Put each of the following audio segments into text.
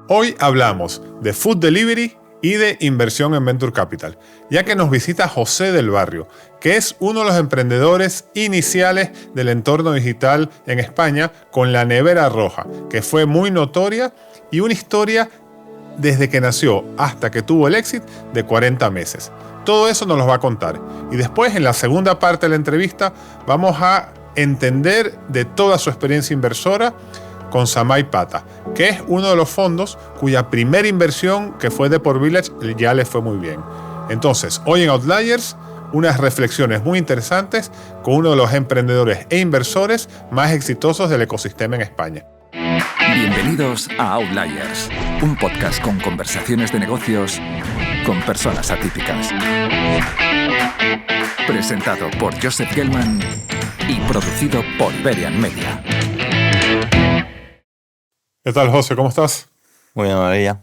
Hoy hablamos de food delivery y de inversión en Venture Capital, ya que nos visita José del Barrio, que es uno de los emprendedores iniciales del entorno digital en España con la Nevera Roja, que fue muy notoria y una historia desde que nació hasta que tuvo el éxito de 40 meses. Todo eso nos lo va a contar. Y después, en la segunda parte de la entrevista, vamos a entender de toda su experiencia inversora con Samay Pata, que es uno de los fondos cuya primera inversión, que fue de Por Village, ya le fue muy bien. Entonces, hoy en Outliers, unas reflexiones muy interesantes con uno de los emprendedores e inversores más exitosos del ecosistema en España. Bienvenidos a Outliers, un podcast con conversaciones de negocios con personas atípicas. Presentado por Joseph Gelman y producido por Iberian Media. ¿Qué tal, José? ¿Cómo estás? Muy bien, maravilla.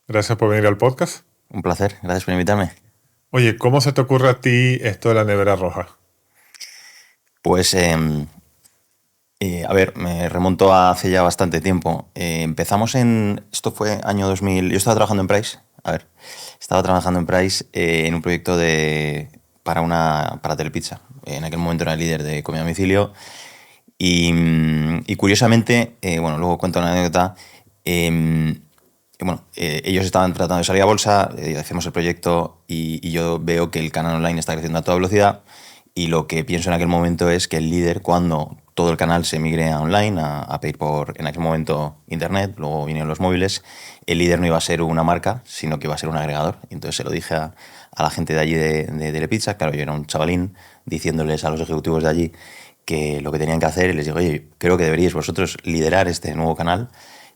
Gracias por venir al podcast. Un placer, gracias por invitarme. Oye, ¿cómo se te ocurre a ti esto de la Nevera Roja? Pues, a ver, me remonto a hace ya bastante tiempo. Empezamos esto fue año 2000, yo estaba trabajando en Price, en un proyecto para Telepizza. En aquel momento era el líder de comida a domicilio. Y curiosamente, luego cuento una anécdota, ellos estaban tratando de salir a bolsa, hacemos el proyecto y yo veo que el canal online está creciendo a toda velocidad y lo que pienso en aquel momento es que el líder, cuando todo el canal se migre a online, a pedir por, en aquel momento, internet, luego vinieron los móviles, el líder no iba a ser una marca, sino que iba a ser un agregador. Entonces se lo dije a la gente de allí de Telepizza, claro, yo era un chavalín, diciéndoles a los ejecutivos de allí que lo que tenían que hacer, y les digo, oye, creo que deberíais vosotros liderar este nuevo canal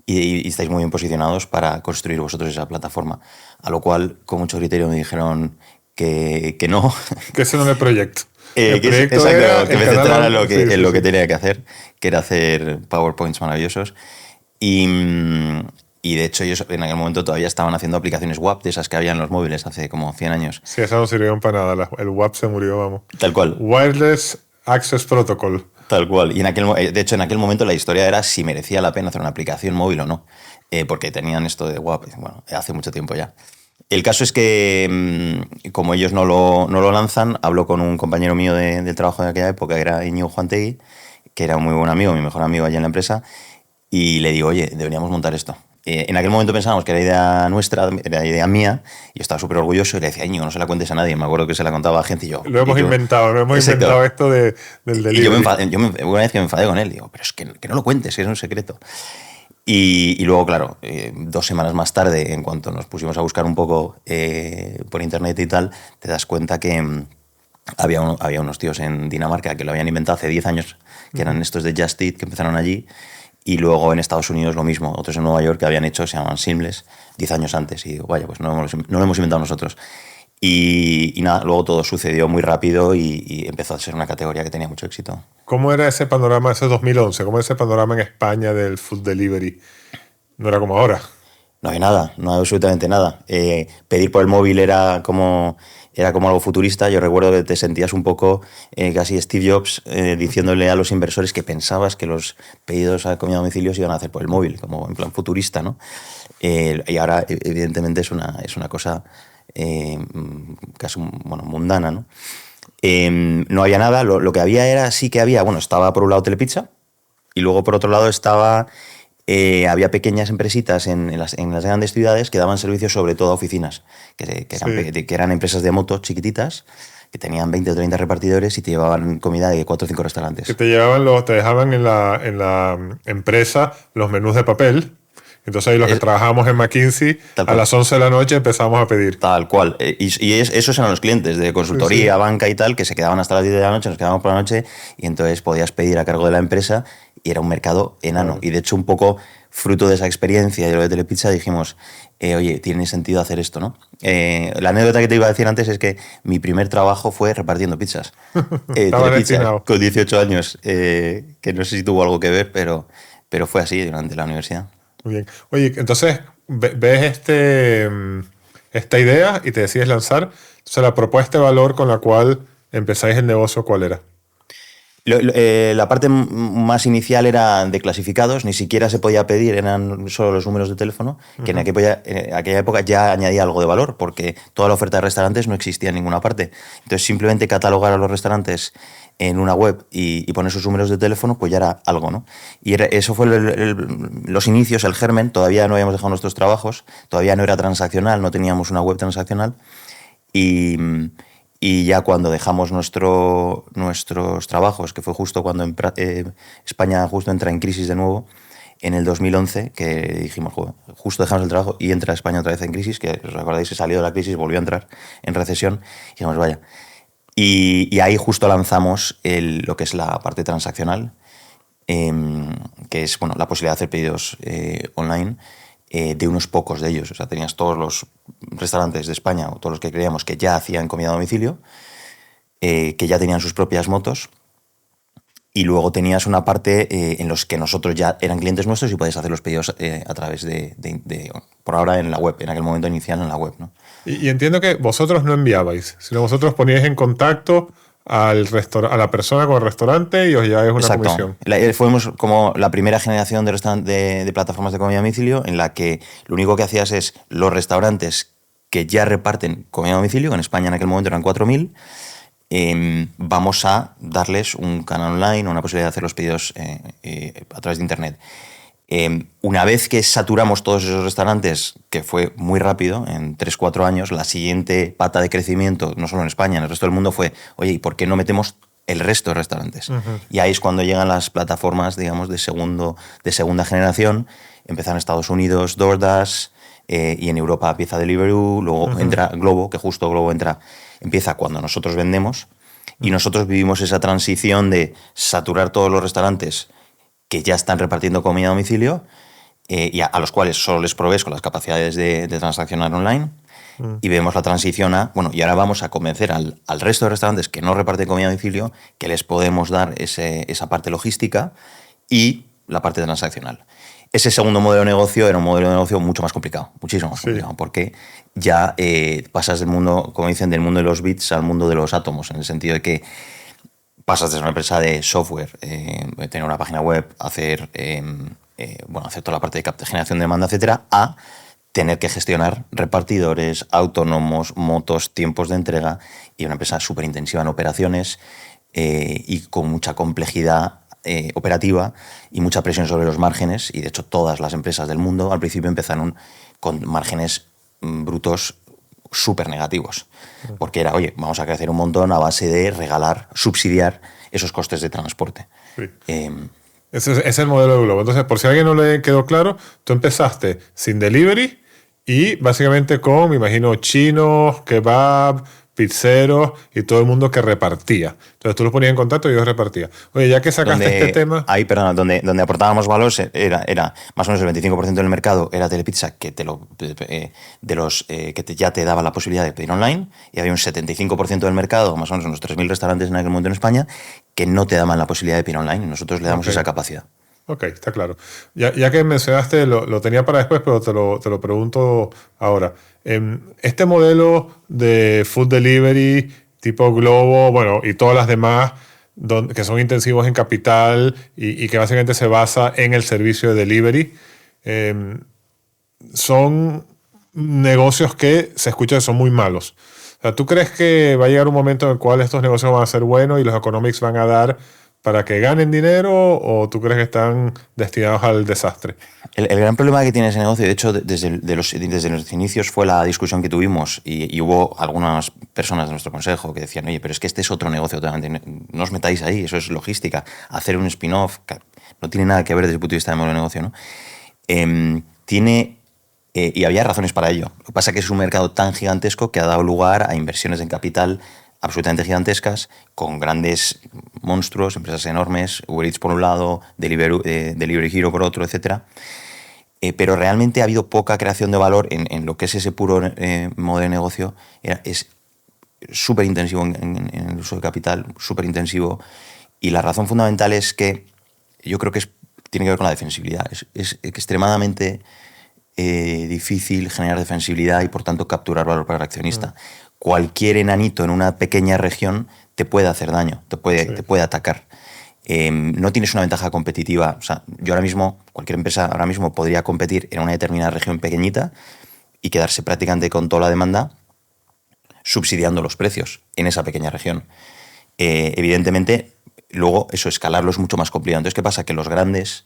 y estáis muy bien posicionados para construir vosotros esa plataforma. A lo cual, con mucho criterio, me dijeron que no. Que ese no es el proyecto. Que me centrara en lo que tenía que hacer, que era hacer PowerPoints maravillosos. Y de hecho, ellos en aquel momento todavía estaban haciendo aplicaciones WAP, de esas que había en los móviles hace como 100 años. Sí, esas no sirvieron para nada. El WAP se murió, vamos. Tal cual. Wireless Access Protocol. Tal cual. Y de hecho, en aquel momento la historia era si merecía la pena hacer una aplicación móvil o no. Porque tenían esto de WAP, hace mucho tiempo ya. El caso es que, como ellos no lo lanzan, hablo con un compañero mío del trabajo de aquella época, que era Íñigo Juantegui, que era un muy buen amigo, mi mejor amigo allí en la empresa, y le digo, oye, deberíamos montar esto. En aquel momento pensábamos que era idea nuestra, era idea mía, y yo estaba súper orgulloso y le decía, Íñigo, no se la cuentes a nadie. Me acuerdo que se la contaba a gente y yo... Lo hemos inventado esto del delivery. Y yo una vez que me enfadé con él, digo, pero es que no lo cuentes, que es un secreto. Y luego, claro, 2 semanas más tarde, en cuanto nos pusimos a buscar un poco por internet y tal, te das cuenta que había unos tíos en Dinamarca que lo habían inventado hace 10 años, que eran estos de Just Eat, que empezaron allí, y luego en Estados Unidos lo mismo, otros en Nueva York que habían hecho, se llaman Seamless, 10 años antes, y digo, vaya, pues no lo hemos inventado nosotros. Y nada, luego todo sucedió muy rápido y empezó a ser una categoría que tenía mucho éxito. ¿Cómo era ese panorama, ese 2011? ¿Cómo era ese panorama en España del food delivery? No era como ahora. No había nada, no había absolutamente nada. Pedir por el móvil era como algo futurista. Yo recuerdo que te sentías un poco casi Steve Jobs diciéndole a los inversores que pensabas que los pedidos a comida a domicilio se iban a hacer por el móvil, como en plan futurista, ¿no? Y ahora, evidentemente, es una cosa casi mundana, ¿no? No había nada. Lo que había estaba por un lado Telepizza y luego por otro lado había pequeñas empresitas en las grandes ciudades que daban servicios sobre todo a oficinas, que eran empresas de moto chiquititas, que tenían 20 o 30 repartidores y te llevaban comida de 4 o 5 restaurantes. Que te dejaban en la empresa los menús de papel. Entonces ahí los que trabajábamos en McKinsey, a las 11 de la noche empezamos a pedir. Tal cual. Esos eran los clientes de consultoría, banca y tal, que se quedaban hasta las 10 de la noche, nos quedábamos por la noche y entonces podías pedir a cargo de la empresa y era un mercado enano. Y de hecho un poco fruto de esa experiencia y de lo de Telepizza dijimos, oye, tiene sentido hacer esto, ¿no? La anécdota que te iba a decir antes es que mi primer trabajo fue repartiendo pizzas. Telepizza, con 18 años, que no sé si tuvo algo que ver, pero fue así durante la universidad. Muy bien. Oye, entonces ves esta idea y te decides lanzar. Entonces, la propuesta de valor con la cual empezáis el negocio, ¿cuál era? La parte más inicial era de clasificados, ni siquiera se podía pedir, eran solo los números de teléfono, que en aquella época ya añadía algo de valor, porque toda la oferta de restaurantes no existía en ninguna parte. Entonces, simplemente catalogar a los restaurantes en una web y poner sus números de teléfono, pues ya era algo, ¿no? Y eso fue los inicios, el germen. Todavía no habíamos dejado nuestros trabajos, todavía no era transaccional, no teníamos una web transaccional, y ya cuando dejamos nuestros trabajos, que fue justo cuando España justo entra en crisis de nuevo, en el 2011, que dijimos, joder, justo dejamos el trabajo y entra España otra vez en crisis, que os acordáis, se salió de la crisis, volvió a entrar en recesión, y dijimos, vaya. Y ahí justo lanzamos lo que es la parte transaccional, que es la posibilidad de hacer pedidos online, de unos pocos de ellos. O sea, tenías todos los restaurantes de España, o todos los que creíamos que ya hacían comida a domicilio, que ya tenían sus propias motos, y luego tenías una parte en los que nosotros ya eran clientes nuestros y podías hacer los pedidos a través de, por ahora, en la web, en aquel momento inicial en la web, ¿no? Y entiendo que vosotros no enviabais, sino vosotros poníais en contacto a la persona con el restaurante y os lleváis una comisión. Fuimos como la primera generación de plataformas de comida a domicilio, en la que lo único que hacías es los restaurantes que ya reparten comida a domicilio, que en España en aquel momento eran 4.000, vamos a darles un canal online, una posibilidad de hacer los pedidos a través de Internet. Una vez que saturamos todos esos restaurantes, que fue muy rápido, en 3-4 años, la siguiente pata de crecimiento, no solo en España, en el resto del mundo, fue, oye, ¿y por qué no metemos el resto de restaurantes? Uh-huh. Y ahí es cuando llegan las plataformas, digamos, de segunda generación. Empiezan en Estados Unidos DoorDash, y en Europa empieza Deliveroo, luego uh-huh. entra Glovo, que justo Glovo empieza cuando nosotros vendemos, y nosotros vivimos esa transición de saturar todos los restaurantes que ya están repartiendo comida a domicilio, y a los cuales solo les provees con las capacidades de transaccionar online, y vemos la transición y ahora vamos a convencer al resto de restaurantes que no reparten comida a domicilio que les podemos dar esa parte logística y la parte transaccional. Ese segundo modelo de negocio era un modelo de negocio mucho más complicado, muchísimo más complicado, porque ya pasas del mundo, como dicen, del mundo de los bits al mundo de los átomos, en el sentido de que pasas de una empresa de software, tener una página web, hacer toda la parte de generación de demanda, etcétera, a tener que gestionar repartidores, autónomos, motos, tiempos de entrega, y una empresa súper intensiva en operaciones y con mucha complejidad operativa y mucha presión sobre los márgenes. Y de hecho todas las empresas del mundo al principio empezaron con márgenes brutos súper negativos, porque era, oye, vamos a crecer un montón a base de regalar, subsidiar esos costes de transporte. Sí. Ese es el modelo de Glovo. Entonces, por si a alguien no le quedó claro, tú empezaste sin delivery y básicamente con, me imagino, chinos, kebab, pizzeros y todo el mundo que repartía. Entonces tú los ponías en contacto y ellos repartían. Oye, ya que sacaste este tema... Ahí, perdona, donde aportábamos valor era más o menos el 25% del mercado era Telepizza, que ya te daba la posibilidad de pedir online, y había un 75% del mercado, más o menos unos 3.000 restaurantes en aquel momento en España, que no te daban la posibilidad de pedir online, y nosotros le damos esa capacidad. Ok, está claro. Ya que mencionaste, lo tenía para después, pero te lo pregunto ahora. Este modelo de food delivery tipo Glovo, y todas las demás que son intensivos en capital y que básicamente se basa en el servicio de delivery, son negocios que se escucha que son muy malos. O sea, ¿tú crees que va a llegar un momento en el cual estos negocios van a ser buenos y los economics van a dar para que ganen dinero, o tú crees que están destinados al desastre? El gran problema que tiene ese negocio, de hecho, desde los inicios fue la discusión que tuvimos, y hubo algunas personas de nuestro consejo que decían, oye, pero es que este es otro negocio totalmente, no os metáis ahí, eso es logística, hacer un spin-off no tiene nada que ver desde el punto de vista del modelo de negocio, ¿no? Y había razones para ello. Lo que pasa es que es un mercado tan gigantesco que ha dado lugar a inversiones en capital absolutamente gigantescas, con grandes monstruos, empresas enormes, Uber Eats por un lado, Delivery Hero por otro, etc. Pero realmente ha habido poca creación de valor en lo que es ese puro modelo de negocio. Es súper intensivo en el uso de capital, súper intensivo. Y la razón fundamental es que yo creo que tiene que ver con la defensibilidad. Es extremadamente difícil generar defensibilidad y, por tanto, capturar valor para el accionista. Cualquier enanito en una pequeña región te puede hacer daño, te puede atacar. no tienes una ventaja competitiva. O sea, yo ahora mismo, cualquier empresa ahora mismo podría competir en una determinada región pequeñita y quedarse prácticamente con toda la demanda subsidiando los precios en esa pequeña región. Evidentemente, luego eso, escalarlo es mucho más complicado. Entonces, ¿qué pasa? Que los grandes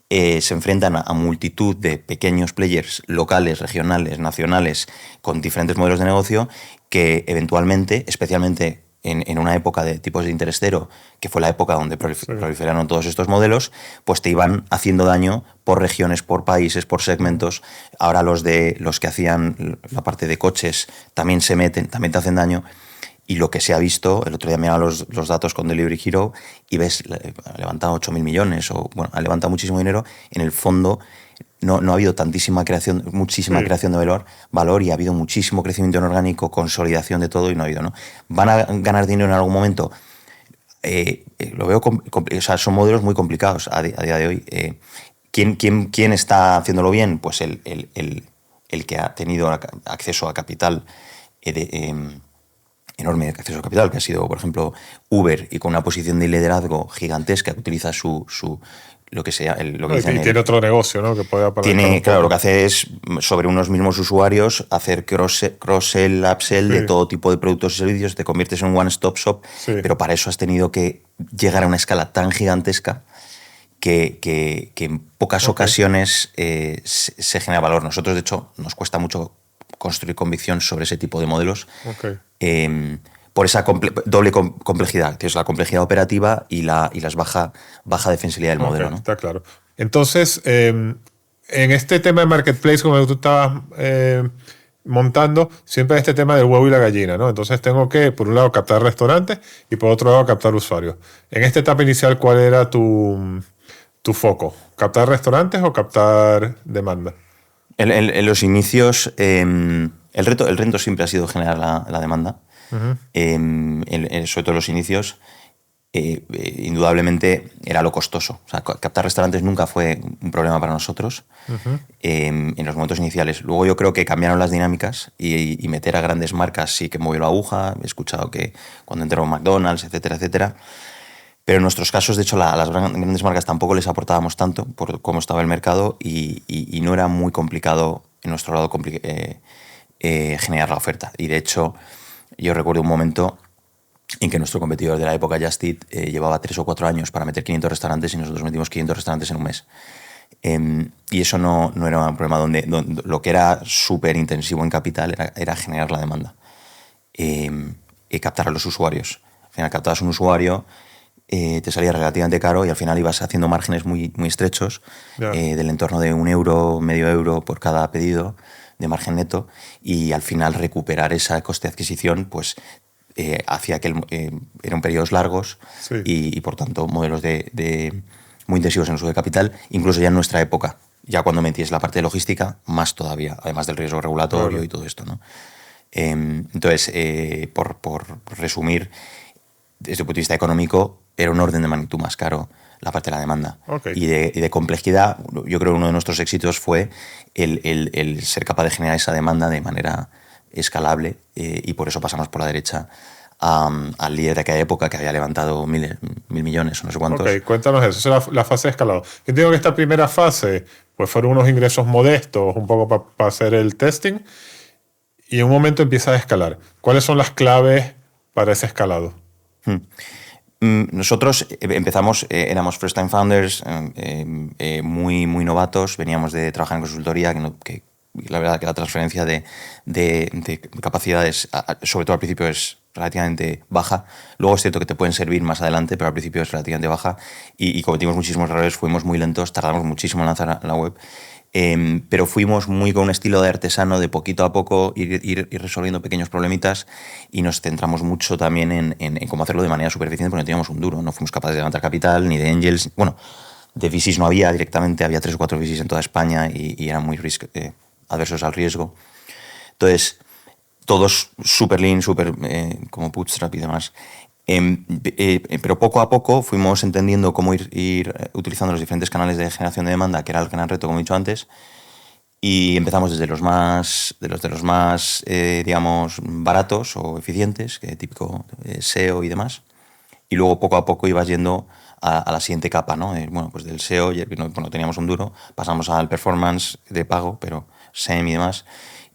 se enfrentan a multitud de pequeños players locales, regionales, nacionales, con diferentes modelos de negocio que eventualmente, especialmente en una época de tipos de interés cero, que fue la época donde proliferaron todos estos modelos, pues te iban haciendo daño por regiones, por países, por segmentos. Ahora los que hacían la parte de coches también se meten, también te hacen daño. Y lo que se ha visto, el otro día miraba los datos con Delivery Hero y ves, ha levantado 8.000 millones, ha levantado muchísimo dinero. En el fondo no ha habido muchísima creación de valor y ha habido muchísimo crecimiento inorgánico, consolidación de todo y no ha habido, ¿no? ¿Van a ganar dinero en algún momento? Lo veo, o sea, son modelos muy complicados a día de hoy. ¿Quién está haciéndolo bien? Pues el que ha tenido acceso a capital enorme acceso a capital, que ha sido, por ejemplo, Uber, y con una posición de liderazgo gigantesca, que utiliza lo que sea, tiene otro negocio, ¿no? Que puede tiene, claro, lo que hace es, sobre unos mismos usuarios, hacer cross-sell, upsell de todo tipo de productos y servicios, te conviertes en un one-stop shop, pero para eso has tenido que llegar a una escala tan gigantesca que en pocas ocasiones se genera valor. Nosotros, de hecho, nos cuesta mucho construir convicción sobre ese tipo de modelos por esa doble complejidad. Tienes la complejidad operativa y las baja defensibilidad del modelo, ¿no? Está claro. Entonces, en este tema de marketplace, como tú estabas montando, siempre hay este tema del huevo y la gallina, ¿no? Entonces tengo que, por un lado, captar restaurantes y por otro lado, captar usuarios. En esta etapa inicial, ¿cuál era tu foco? ¿Captar restaurantes o captar demanda? En los inicios, el reto siempre ha sido generar la demanda. Uh-huh. Sobre todo en los inicios, indudablemente era lo costoso. O sea, captar restaurantes nunca fue un problema para nosotros. Uh-huh. En los momentos iniciales. Luego yo creo que cambiaron las dinámicas y meter a grandes marcas sí que movió la aguja. He escuchado que cuando entró McDonald's, etcétera, etcétera. Pero en nuestros casos, de hecho, las grandes marcas tampoco les aportábamos tanto por cómo estaba el mercado y no era muy complicado en nuestro lado generar la oferta. Y de hecho, yo recuerdo un momento en que nuestro competidor de la época, Just Eat, llevaba 3 o 4 años para meter 500 restaurantes y nosotros metimos 500 restaurantes en un mes. Y eso no era un problema donde lo que era súper intensivo en capital era generar la demanda. Captar a los usuarios. Al final captabas un usuario, te salía relativamente caro y al final ibas haciendo márgenes muy, muy estrechos, del entorno de €1, medio euro por cada pedido de margen neto, y al final recuperar esa coste de adquisición pues hacía que eran periodos largos y por tanto modelos muy intensivos en uso de capital, incluso ya en nuestra época, ya cuando metías la parte de logística, más todavía, además del riesgo regulatorio y todo esto, ¿no? Entonces, por resumir, desde el punto de vista económico, era un orden de magnitud más caro la parte de la demanda. Y de complejidad, yo creo que uno de nuestros éxitos fue el ser capaz de generar esa demanda de manera escalable, y por eso pasamos por la derecha al líder de aquella época que había levantado mil millones o no sé cuántos. Cuéntanos eso. Esa es la fase de escalado. Yo digo que esta primera fase pues fueron unos ingresos modestos, un poco para hacer el testing, y en un momento empieza a escalar. ¿Cuáles son las claves para ese escalado? Nosotros empezamos, éramos first time founders, muy, muy novatos, veníamos de trabajar en consultoría, que la verdad que la transferencia de capacidades, sobre todo al principio, es relativamente baja. Luego es cierto que te pueden servir más adelante, pero al principio es relativamente baja y cometimos muchísimos errores, fuimos muy lentos, tardamos muchísimo en lanzar la web. Pero fuimos muy con un estilo de artesano, de poquito a poco ir resolviendo pequeños problemitas, y nos centramos mucho también en cómo hacerlo de manera súper eficiente, porque no teníamos un duro, no fuimos capaces de levantar capital, ni de angels. Bueno, de VCs no había directamente, había 3 o 4 VCs en toda España y eran muy adversos al riesgo. Entonces, todos súper lean, súper como bootstrap y demás. Pero poco a poco fuimos entendiendo cómo ir utilizando los diferentes canales de generación de demanda, que era el gran reto, como he dicho antes, y empezamos desde los más digamos, baratos o eficientes, que típico SEO y demás, y luego poco a poco ibas yendo a la siguiente capa, ¿no? Bueno, pues del SEO, bueno, teníamos un duro, pasamos al performance de pago, pero SEM y demás,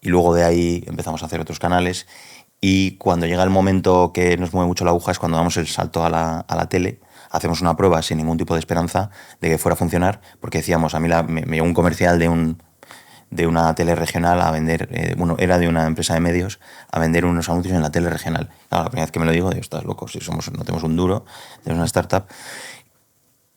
y luego de ahí empezamos a hacer otros canales, y cuando llega el momento que nos mueve mucho la aguja es cuando damos el salto a la tele. Hacemos una prueba sin ningún tipo de esperanza de que fuera a funcionar, porque decíamos, a mí me llegó un comercial de una tele regional a vender, era de una empresa de medios, a vender unos anuncios en la tele regional. Claro, la primera vez que me lo digo, estás loco, si no tenemos un duro, tenemos una startup.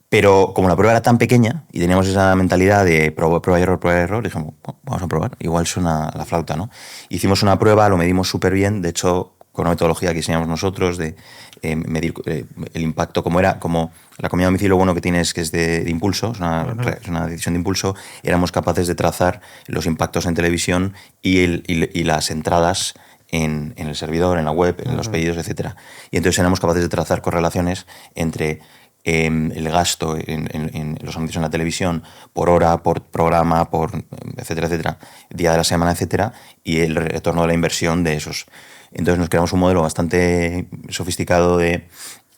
Pero como la prueba era tan pequeña y teníamos esa mentalidad de prueba y error, dijimos, vamos a probar, igual suena la flauta, ¿no? Hicimos una prueba, lo medimos súper bien, de hecho, con una metodología que diseñamos nosotros de medir el impacto, como la comida a domicilio, bueno que tienes que es de impulso, es una decisión de impulso, éramos capaces de trazar los impactos en televisión y las entradas en el servidor, en la web, en los pedidos, etc. Y entonces éramos capaces de trazar correlaciones entre el gasto en los anuncios en la televisión por hora, por programa, por etcétera, día de la semana, etcétera, y el retorno de la inversión de esos. Entonces nos creamos un modelo bastante sofisticado de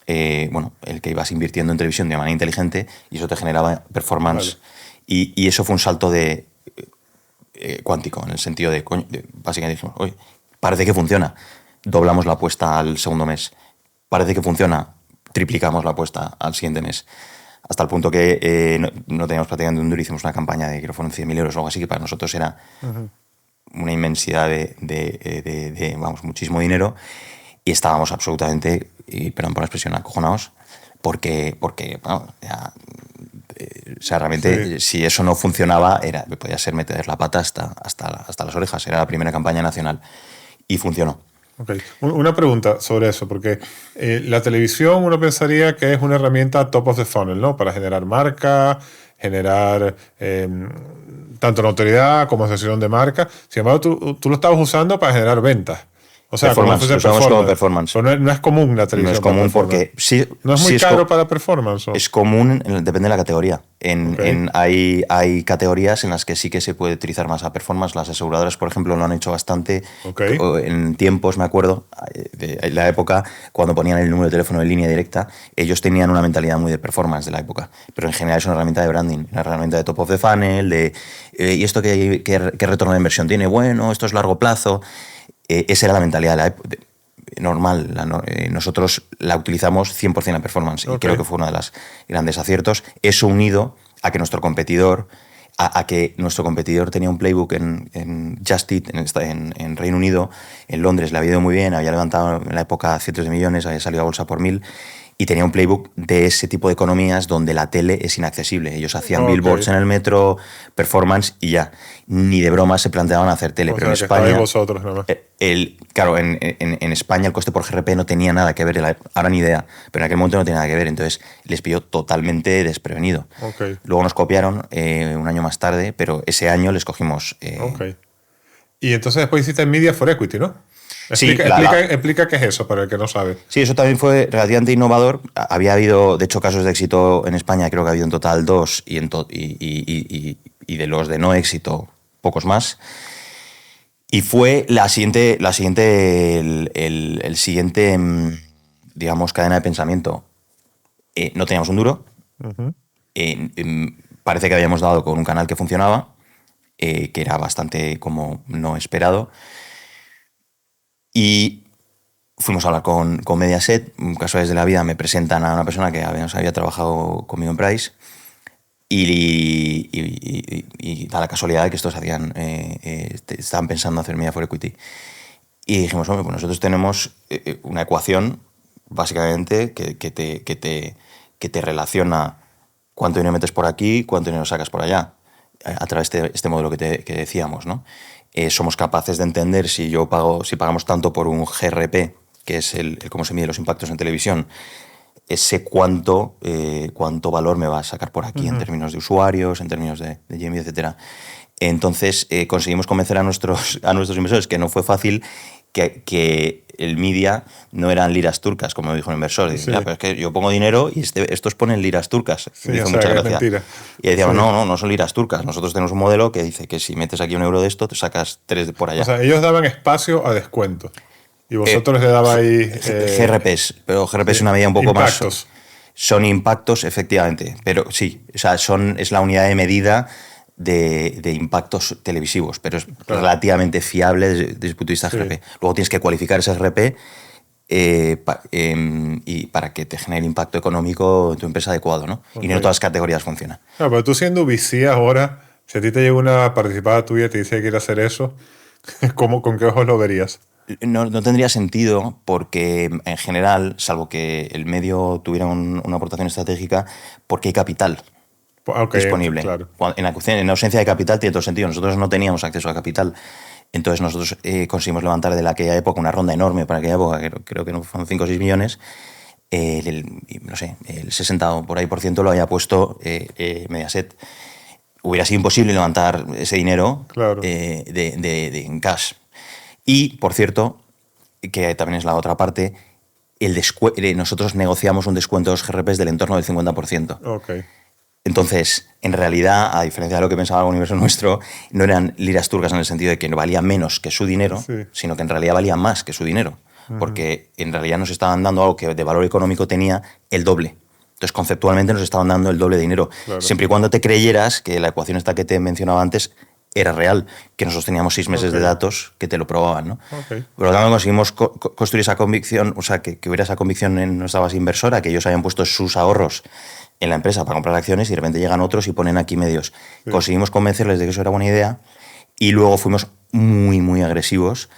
el que ibas invirtiendo en televisión de manera inteligente y eso te generaba performance. Vale. Y eso fue un salto de cuántico, en el sentido de básicamente dijimos, oye, parece que funciona. Doblamos la apuesta al segundo mes. Parece que funciona. Triplicamos la apuesta al siguiente mes. Hasta el punto que no teníamos prácticamente un duro, hicimos una campaña de que fueron 100.000 euros o algo así, que para nosotros era una inmensidad de muchísimo dinero, y estábamos absolutamente, perdón por la expresión, acojonados, porque realmente si eso no funcionaba, podía ser meter la pata hasta las orejas. Era la primera campaña nacional y funcionó. Okay. Una pregunta sobre eso, porque la televisión uno pensaría que es una herramienta top of the funnel, ¿no? Para generar marca, generar tanto notoriedad como asociación de marca. Sin embargo, tú lo estabas usando para generar ventas. O sea, como performance. Pero no es común la televisión. No es común porque sí. ¿No es muy caro para performance? Es común, depende de la categoría. Hay categorías en las que sí que se puede utilizar más a performance. Las aseguradoras, por ejemplo, lo han hecho bastante. Okay. En tiempos, me acuerdo, de la época, cuando ponían el número de teléfono en línea directa, ellos tenían una mentalidad muy de performance de la época. Pero en general es una herramienta de branding, una herramienta de top of the funnel, ¿y esto qué retorno de inversión tiene? Bueno, esto es largo plazo. Esa era la mentalidad de la época normal. Nosotros la utilizamos 100% a performance. Okay. Y creo que fue uno de los grandes aciertos. Eso unido a que nuestro competidor tenía un playbook en Just Eat, en Reino Unido, en Londres, le había ido muy bien, había levantado en la época cientos de millones, había salido a bolsa por 1.000, y tenía un playbook de ese tipo de economías donde la tele es inaccesible. Ellos hacían billboards en el metro, performance y ya. Ni de broma se planteaban hacer tele. Pero en España, vosotros, ¿no? Claro, en España el coste por GRP no tenía nada que ver, ahora ni idea, pero en aquel momento no tenía nada que ver, entonces les pilló totalmente desprevenido. Okay. Luego nos copiaron un año más tarde, pero ese año les cogimos... Okay. Y entonces después hiciste Media for Equity, ¿no? Explica qué es eso para el que no sabe. Sí, eso también fue relativamente innovador. Había habido, de hecho, casos de éxito en España, creo que ha habido en total 2, y de los de no éxito, pocos más. Y fue el siguiente, digamos, cadena de pensamiento. No teníamos un duro. Uh-huh. Parece que habíamos dado con un canal que funcionaba, que era bastante como no esperado. Y fuimos a hablar con Mediaset. Casualidades de la vida, me presentan a una persona que había trabajado conmigo en Price, y da la casualidad de que estos estaban pensando hacer Media for Equity. Y dijimos, hombre, pues nosotros tenemos una ecuación, básicamente, que te relaciona cuánto dinero metes por aquí, cuánto dinero sacas por allá, a través de este modelo que decíamos, ¿no? Somos capaces de entender si pagamos tanto por un GRP, que es el cómo se mide los impactos en televisión, sé cuánto valor me va a sacar por aquí, en términos de usuarios, en términos de GMV, etc. Entonces conseguimos convencer a nuestros inversores, que no fue fácil, que el media no eran liras turcas, como dijo el inversor. Dice, pero es que yo pongo dinero y estos ponen liras turcas. Sí, dijo, mucha gracia. Mentira. Y decíamos, no son liras turcas. Nosotros tenemos un modelo que dice que si metes aquí €1 de esto, te sacas 3 de por allá. O sea, ellos daban espacio a descuento. Y vosotros le dabais... GRPs, pero GRPs es una medida un poco impactos. Son impactos, efectivamente, pero sí, o sea, es la unidad de medida de impactos televisivos, pero es relativamente fiable desde el punto de vista GRP. Luego tienes que cualificar ese GRP y para que te genere impacto económico en tu empresa adecuado, ¿no? Y no todas las categorías funcionan. Claro, pero tú siendo VC ahora, si a ti te llega una participada tuya y te dice que quiere hacer eso, ¿con qué ojos lo verías? No tendría sentido porque, en general, salvo que el medio tuviera una aportación estratégica, porque hay capital disponible. Claro. En ausencia de capital tiene todo sentido. Nosotros no teníamos acceso a capital. Entonces nosotros conseguimos levantar de aquella época una ronda enorme para aquella época, creo que no fueron 5 o 6 millones. No sé, el 60 o por ahí % lo había puesto Mediaset. Hubiera sido imposible levantar ese dinero en cash. Y, por cierto, que también es la otra parte, nosotros negociamos un descuento de los GRPs del entorno del 50%. Okay. Entonces, en realidad, a diferencia de lo que pensaba el universo nuestro, no eran liras turcas en el sentido de que no valía menos que su dinero, sino que en realidad valía más que su dinero. Porque en realidad nos estaban dando algo que de valor económico tenía el doble. Entonces, conceptualmente nos estaban dando el doble de dinero. Claro. Siempre y cuando te creyeras que la ecuación esta que te mencionaba antes era real, que nosotros teníamos 6 meses de datos que te lo probaban, ¿no? Por lo tanto, conseguimos construir esa convicción, o sea, que hubiera esa convicción en nuestra base inversora, que ellos habían puesto sus ahorros en la empresa para comprar acciones y de repente llegan otros y ponen aquí medios. Sí. Conseguimos convencerles de que eso era buena idea y luego fuimos muy, muy agresivos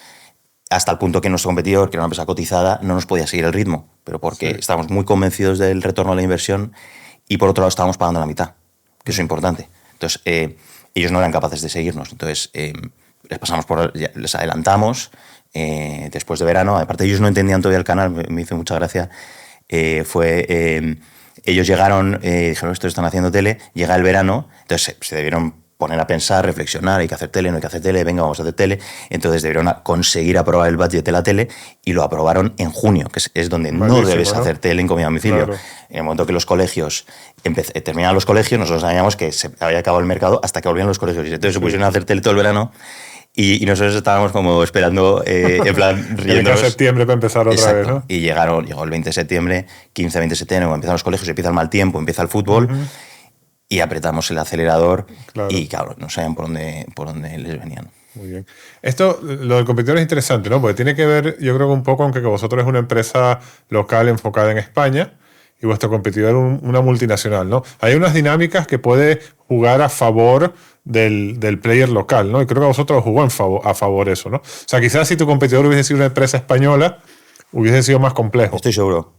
hasta el punto que nuestro competidor, que era una empresa cotizada, no nos podía seguir el ritmo, pero porque estábamos muy convencidos del retorno a la inversión y por otro lado estábamos pagando la mitad, que eso es importante. Entonces, ellos no eran capaces de seguirnos. Entonces, les adelantamos después de verano. Aparte, ellos no entendían todavía el canal, me hizo mucha gracia. Ellos llegaron, dijeron, estos están haciendo tele, llega el verano, entonces se debieron poner a pensar, reflexionar, hay que hacer tele, no hay que hacer tele, venga, vamos a hacer tele. Entonces debieron conseguir aprobar el budget de la tele y lo aprobaron en junio, que es donde no debes hacer tele en comida a domicilio. Claro. En el momento que los colegios terminaban los colegios, nosotros sabíamos que se había acabado el mercado hasta que volvían los colegios. Y entonces se pusieron a hacer tele todo el verano y nosotros estábamos como esperando, en plan, riéndonos. En septiembre para empezar otra vez, ¿no? Y llegó el 20 de septiembre, 15, 20 de septiembre, cuando empiezan los colegios, empieza el mal tiempo, empieza el fútbol. Y apretamos el acelerador y, claro, no sabían por dónde les venían. Muy bien. Esto, lo del competidor es interesante, ¿no? Porque tiene que ver, yo creo que un poco, aunque vosotros es una empresa local enfocada en España y vuestro competidor una multinacional, ¿no? Hay unas dinámicas que puede jugar a favor del player local, ¿no? Y creo que vosotros jugó a favor eso, ¿no? O sea, quizás si tu competidor hubiese sido una empresa española, hubiese sido más complejo. Estoy seguro.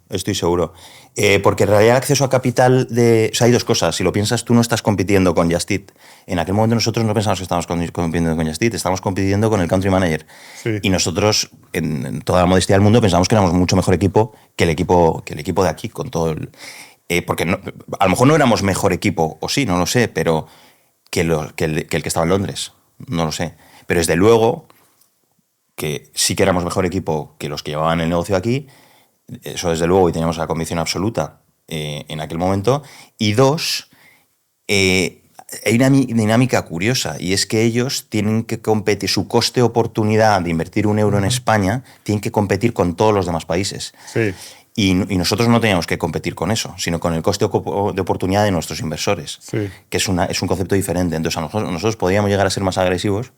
Porque en realidad el acceso a capital o sea, hay dos cosas. Si lo piensas, tú no estás compitiendo con Just Eat. En aquel momento nosotros no pensamos que estábamos compitiendo con Just Eat, estábamos compitiendo con el country manager. Sí. Y nosotros, en toda la modestia del mundo, pensamos que éramos mucho mejor equipo que el equipo de aquí, con todo el... porque a lo mejor no éramos mejor equipo, o sí, no lo sé, pero que el que estaba en Londres, no lo sé. Pero desde luego que sí que éramos mejor equipo que los que llevaban el negocio aquí, eso desde luego, y teníamos la convicción absoluta en aquel momento. Y dos, hay una dinámica curiosa, y es que ellos tienen que competir, su coste-oportunidad de invertir €1 en España, tienen que competir con todos los demás países. Sí. Y nosotros no teníamos que competir con eso, sino con el coste de oportunidad de nuestros inversores, que es un concepto diferente. Entonces, nosotros podíamos llegar a ser más agresivos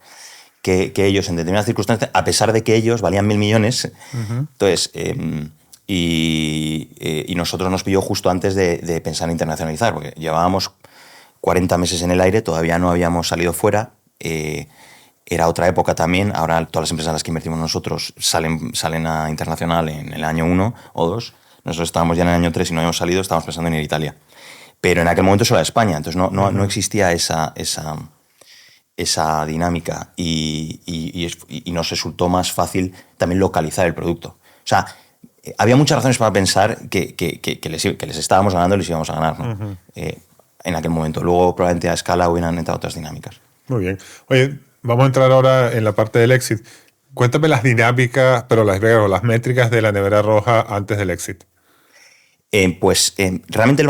que ellos en determinadas circunstancias, a pesar de que ellos valían 1.000 millones. Entonces, y nosotros nos pilló justo antes de pensar en internacionalizar, porque llevábamos 40 meses en el aire, todavía no habíamos salido fuera. Era otra época también. Ahora todas las empresas en las que invertimos nosotros salen a internacional en el año 1 o 2. Nosotros estábamos ya en el año 3 y no habíamos salido, estábamos pensando en ir a Italia. Pero en aquel momento solo era España, entonces no existía esa dinámica y nos resultó más fácil también localizar el producto. O sea, había muchas razones para pensar que les estábamos ganando y les íbamos a ganar, ¿no? En aquel momento. Luego, probablemente a escala hubieran entrado otras dinámicas. Muy bien. Oye, vamos a entrar ahora en la parte del exit. Cuéntame las dinámicas, pero las métricas de la nevera roja antes del exit. Realmente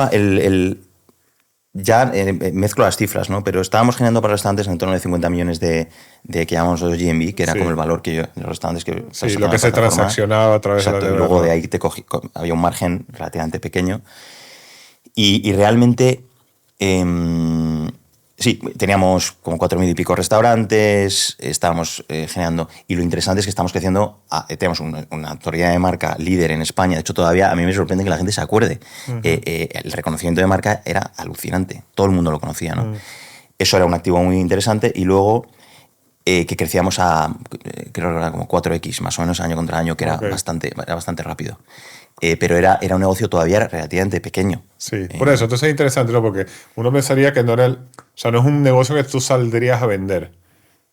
ya mezclo las cifras, ¿no? Pero estábamos generando para restaurantes en torno de 50 millones de que llamamos nosotros GMV, que era como el valor que los restaurantes que... Sí, lo que se transaccionaba a través de la nevera roja. Luego roja. de ahí había un margen relativamente pequeño. Y realmente, sí, teníamos como 4.000 y pico restaurantes, estábamos generando... Y lo interesante es que estamos creciendo, tenemos una autoridad de marca líder en España. De hecho, todavía a mí me sorprende que la gente se acuerde. El reconocimiento de marca era alucinante. Todo el mundo lo conocía, ¿no? Eso era un activo muy interesante. Y luego... que crecíamos creo que era como 4x, más o menos año contra año, que era bastante rápido. Pero era un negocio todavía relativamente pequeño. Sí, por eso. Entonces es interesante, ¿no? Porque uno pensaría que no era o sea, no es un negocio que tú saldrías a vender.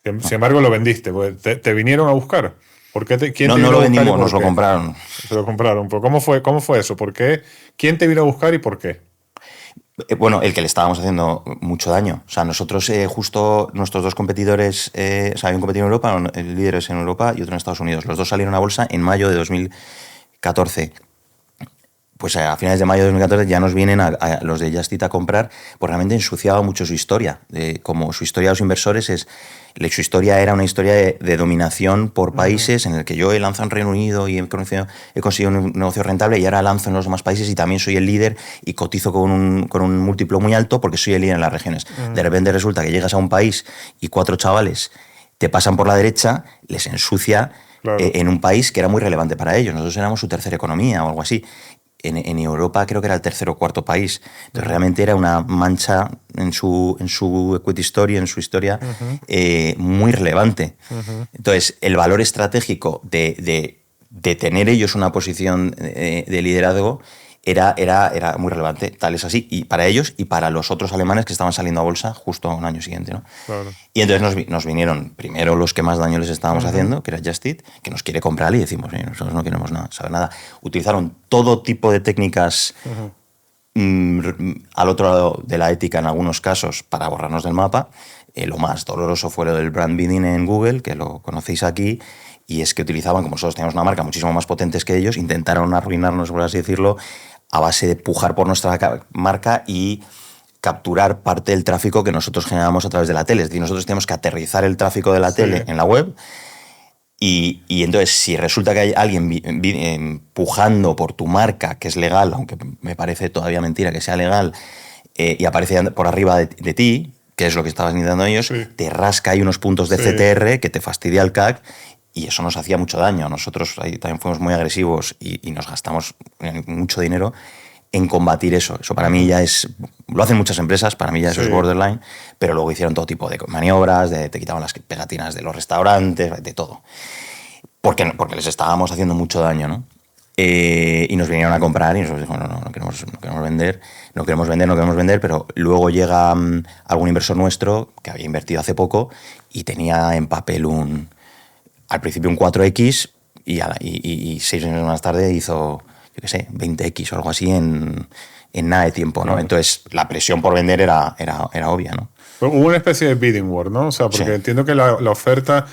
Sin embargo, lo vendiste. Pues te vinieron a buscar. ¿Por qué ¿quién no, te vino no lo a buscar vendimos, nos lo compraron. Se lo compraron. ¿Pero cómo fue eso? ¿Por qué? ¿Quién te vino a buscar y por qué? Bueno, el que le estábamos haciendo mucho daño. O sea, nosotros justo nuestros dos competidores, o sea, hay un competidor en Europa, el líder es en Europa y otro en Estados Unidos. Los dos salieron a bolsa en mayo de 2014. Pues a finales de mayo de 2014 ya nos vienen a los de Just Eat a comprar, pues realmente ensuciaba mucho su historia. Como su historia de los inversores su historia era una historia de dominación por países en el que yo he lanzado en Reino Unido y he conseguido un negocio rentable y ahora lanzo en los demás países y también soy el líder y cotizo con un múltiplo muy alto porque soy el líder en las regiones. De repente resulta que llegas a un país y 4 chavales te pasan por la derecha, les ensucia en un país que era muy relevante para ellos. Nosotros éramos su tercera economía o algo así. En Europa creo que era el tercer o cuarto país. Entonces realmente era una mancha en su equity story, en su historia, muy relevante. Entonces el valor estratégico de tener ellos una posición de liderazgo era muy relevante. Tal es así, y para ellos y para los otros alemanes que estaban saliendo a bolsa justo un año siguiente, ¿no? Claro. Y entonces nos vinieron primero los que más daño les estábamos haciendo, que era Just Eat, que nos quiere comprar y decimos, nosotros no queremos saber nada. Utilizaron todo tipo de técnicas al otro lado de la ética en algunos casos para borrarnos del mapa. Lo más doloroso fue lo del brand bidding en Google, que lo conocéis aquí, y es que utilizaban, como nosotros teníamos una marca muchísimo más potente que ellos, intentaron arruinarnos, por así decirlo, a base de pujar por nuestra marca y capturar parte del tráfico que nosotros generábamos a través de la tele. Es decir, nosotros tenemos que aterrizar el tráfico de la tele en la web y entonces si resulta que hay alguien pujando por tu marca, que es legal, aunque me parece todavía mentira que sea legal, y aparece por arriba de ti, que es lo que estaban intentando ellos, te rasca ahí unos puntos de CTR que te fastidia el CAC. Y eso nos hacía mucho daño. Nosotros ahí también fuimos muy agresivos y nos gastamos mucho dinero en combatir eso. Eso para mí ya es... Lo hacen muchas empresas, para mí ya eso es borderline, pero luego hicieron todo tipo de maniobras, te quitaban las pegatinas de los restaurantes, de todo. Porque les estábamos haciendo mucho daño, ¿no? Y nos vinieron a comprar y nosotros dijimos, no queremos vender, pero luego llega algún inversor nuestro que había invertido hace poco y tenía en papel al principio un 4X y 6 meses más tarde hizo, 20X o algo así en nada de tiempo, ¿no? Entonces la presión por vender era obvia, ¿no? Hubo una especie de bidding war, ¿no? O sea, porque entiendo que la oferta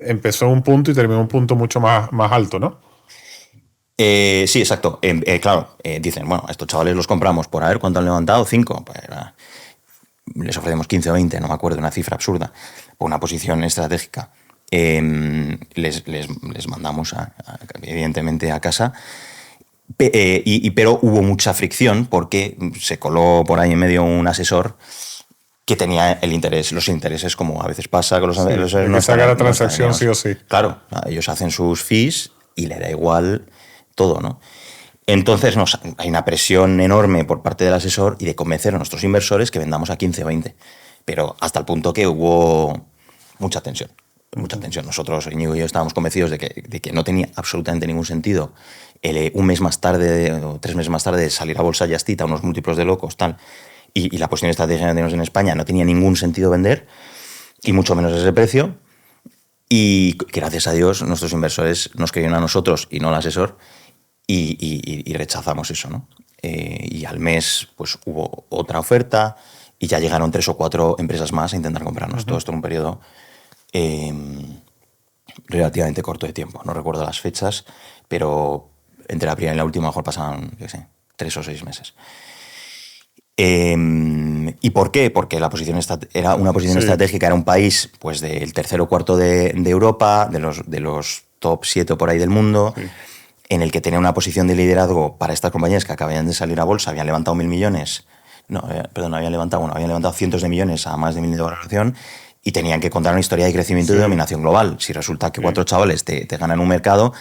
empezó en un punto y terminó en un punto mucho más alto, ¿no? Sí, exacto. Claro, dicen, bueno, a estos chavales los compramos por a ver cuánto han levantado, 5. Pues, les ofrecemos 15 o 20, no me acuerdo, una cifra absurda, por una posición estratégica. Les mandamos evidentemente a casa, pero hubo mucha fricción porque se coló por ahí en medio un asesor que tenía los intereses, como a veces pasa con los asesores. No saca la transacción sí o sí. Claro, ellos hacen sus fees y le da igual todo, ¿no? Entonces hay una presión enorme por parte del asesor y de convencer a nuestros inversores que vendamos a 15 o 20, pero hasta el punto que hubo mucha tensión. Mucha tensión. Nosotros, Íñigo y yo, estábamos convencidos de que no tenía absolutamente ningún sentido un mes más tarde o 3 meses más tarde salir a bolsa Just Eat a unos múltiplos de locos, tal. Y la posición estratégica que tenemos en España no tenía ningún sentido vender, y mucho menos ese precio. Y gracias a Dios nuestros inversores nos creyeron a nosotros y no al asesor y rechazamos eso, ¿no? Y al mes pues hubo otra oferta y ya llegaron 3 o 4 empresas más a intentar comprarnos. Todo esto en un periodo relativamente corto de tiempo. No recuerdo las fechas, pero entre la primera y la última mejor pasaban, 3 o 6 meses. ¿Y por qué? Porque la posición era una posición estratégica, era un país pues del tercer o cuarto de Europa, de los top 7 por ahí del mundo. en el que tenía una posición de liderazgo para estas compañías que acababan de salir a bolsa, habían levantado 1.000 millones, habían levantado cientos de millones a más de 1.000 de valoración y tenían que contar una historia de crecimiento y de dominación global. Si resulta que 4 chavales te ganan un mercado,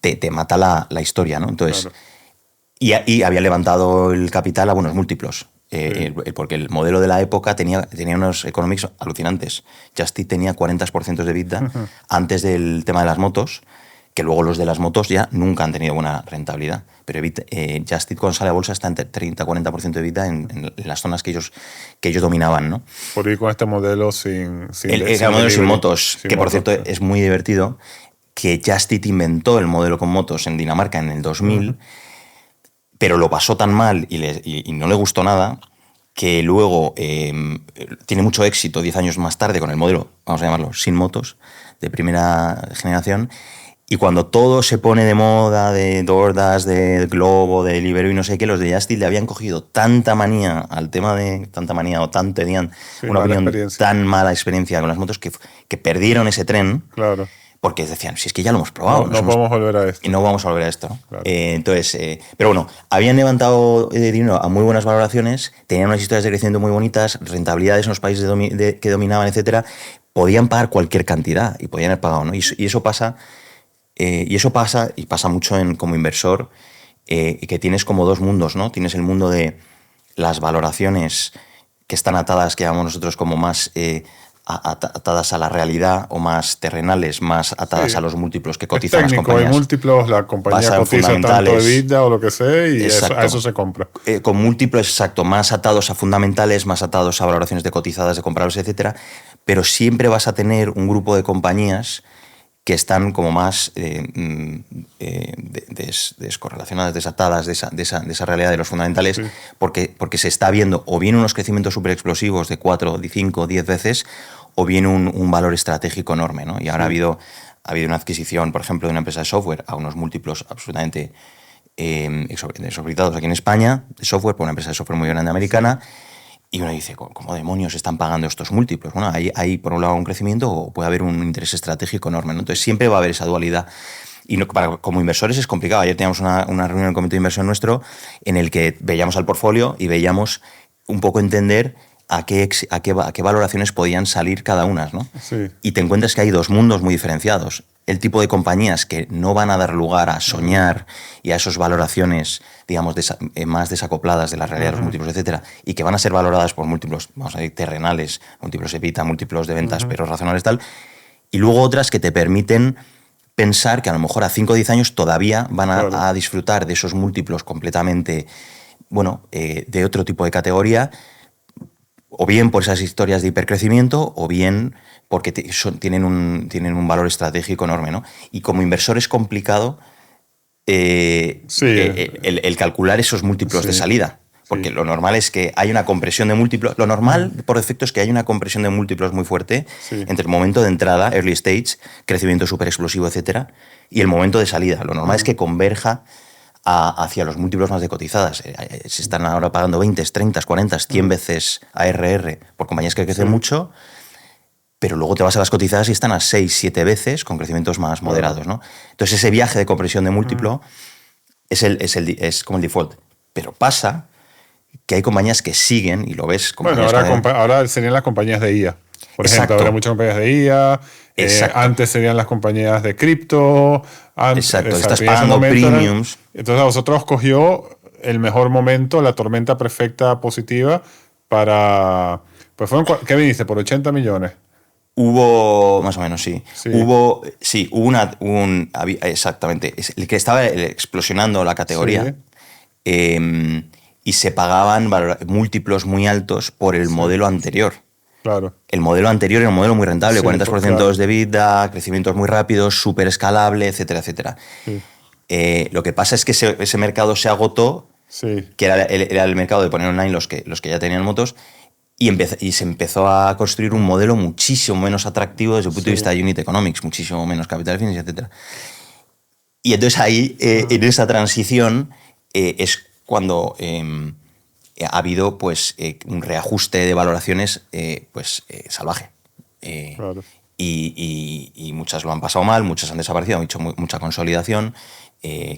te mata la historia, ¿no? Entonces, Claro. y había levantado el capital a buenos múltiplos. Porque el modelo de la época tenía unos economics alucinantes. Just Eat tenía 40% de EBITDA antes del tema de las motos, que luego los de las motos ya nunca han tenido buena rentabilidad. Pero Just Eat cuando sale a bolsa está entre 30-40% de EBITDA en las zonas que ellos dominaban, ¿no? Por ir con este modelo sin El modelo sin motos, que por cierto es muy divertido, que Just Eat inventó el modelo con motos en Dinamarca en el 2000, pero lo pasó tan mal y no le gustó nada, que luego tiene mucho éxito 10 años más tarde con el modelo, vamos a llamarlo, sin motos, de primera generación. Y cuando todo se pone de moda, de DoorDash, de Globo, de Deliveroo y no sé qué, los de Just Eat le habían cogido tanta manía al tema de... Tanta manía o tenían una opinión tan mala experiencia con las motos que perdieron ese tren. Claro. Porque decían, si es que ya lo hemos probado. No vamos a volver a esto. Y no vamos a volver a esto. Claro. Pero bueno, habían levantado dinero a muy buenas valoraciones, tenían unas historias de crecimiento muy bonitas, rentabilidades en los países que dominaban, etcétera. Podían pagar cualquier cantidad y podían haber pagado, ¿no? Y eso pasa... y pasa mucho como inversor, que tienes como dos mundos, ¿no? Tienes el mundo de las valoraciones que están atadas, que llamamos nosotros como más atadas a la realidad o más terrenales, más atadas a los múltiplos que cotizan las compañías. Hay múltiplos, la compañía cotiza tanto de EBITDA o lo que sea y a eso se compra. Con múltiplos, exacto, más atados a fundamentales, más atados a valoraciones de cotizadas, de comprables, etcétera, pero siempre vas a tener un grupo de compañías que están como más descorrelacionadas, desatadas de esa realidad de los fundamentales, porque se está viendo o bien unos crecimientos súper explosivos de 4, 5, 10 veces, o bien un valor estratégico enorme, ¿no? Y ahora ha habido una adquisición, por ejemplo, de una empresa de software a unos múltiplos absolutamente desorbitados aquí en España, de software, por una empresa de software muy grande americana. Y uno dice, ¿cómo demonios están pagando estos múltiplos? Bueno, hay por un lado un crecimiento o puede haber un interés estratégico enorme, ¿no? Entonces siempre va a haber esa dualidad. Y como inversores es complicado. Ayer teníamos una reunión en el comité de inversión nuestro en el que veíamos al portfolio y veíamos un poco entender a qué valoraciones podían salir cada una, ¿no? Sí. Y te encuentras que hay dos mundos muy diferenciados. El tipo de compañías que no van a dar lugar a soñar y a esas valoraciones, digamos, más desacopladas de la realidad de los múltiplos, etcétera, y que van a ser valoradas por múltiplos, vamos a decir, terrenales, múltiplos EBITDA, múltiplos de ventas, pero razonables tal, y luego otras que te permiten pensar que a lo mejor a 5 o 10 años todavía van a disfrutar de esos múltiplos completamente, de otro tipo de categoría, o bien por esas historias de hipercrecimiento, o bien porque tienen un valor estratégico enorme, ¿no? Y como inversor es complicado el calcular esos múltiplos de salida, porque lo normal es que hay una compresión de múltiplos. Lo normal, por defecto, es que hay una compresión de múltiplos muy fuerte entre el momento de entrada, early stage, crecimiento súper explosivo, etcétera, y el momento de salida. Lo normal es que converja hacia los múltiplos más de cotizadas. Se están ahora pagando 20, 30, 40, 100 veces ARR por compañías que crecen mucho, pero luego te vas a las cotizadas y están a 6, 7 veces con crecimientos más moderados, ¿no? Entonces ese viaje de compresión de múltiplo es como el default. Pero pasa que hay compañías que siguen, y lo ves... Ahora serían las compañías de IA. Por ejemplo, habrá muchas compañías de IA, antes serían las compañías de cripto. Exacto, estás pagando premiums. Entonces a vosotros cogió el mejor momento, la tormenta perfecta positiva para... Pues ¿qué viniste? ¿Por 80 millones? Hubo, más o menos, sí. Hubo exactamente, el que estaba explosionando la categoría, y se pagaban múltiplos muy altos por el modelo anterior. Claro. El modelo anterior era un modelo muy rentable, 40% de EBITDA, crecimientos muy rápidos, súper escalable, etcétera, etcétera. Sí. Lo que pasa es que ese mercado se agotó, que era el mercado de poner online los que ya tenían motos, y se empezó a construir un modelo muchísimo menos atractivo desde el punto de vista de unit economics, muchísimo menos capital efficiency, etc. Y entonces ahí, en esa transición, es cuando ha habido un reajuste de valoraciones salvaje. Claro. Y muchas lo han pasado mal, muchas han desaparecido, han hecho mucha consolidación.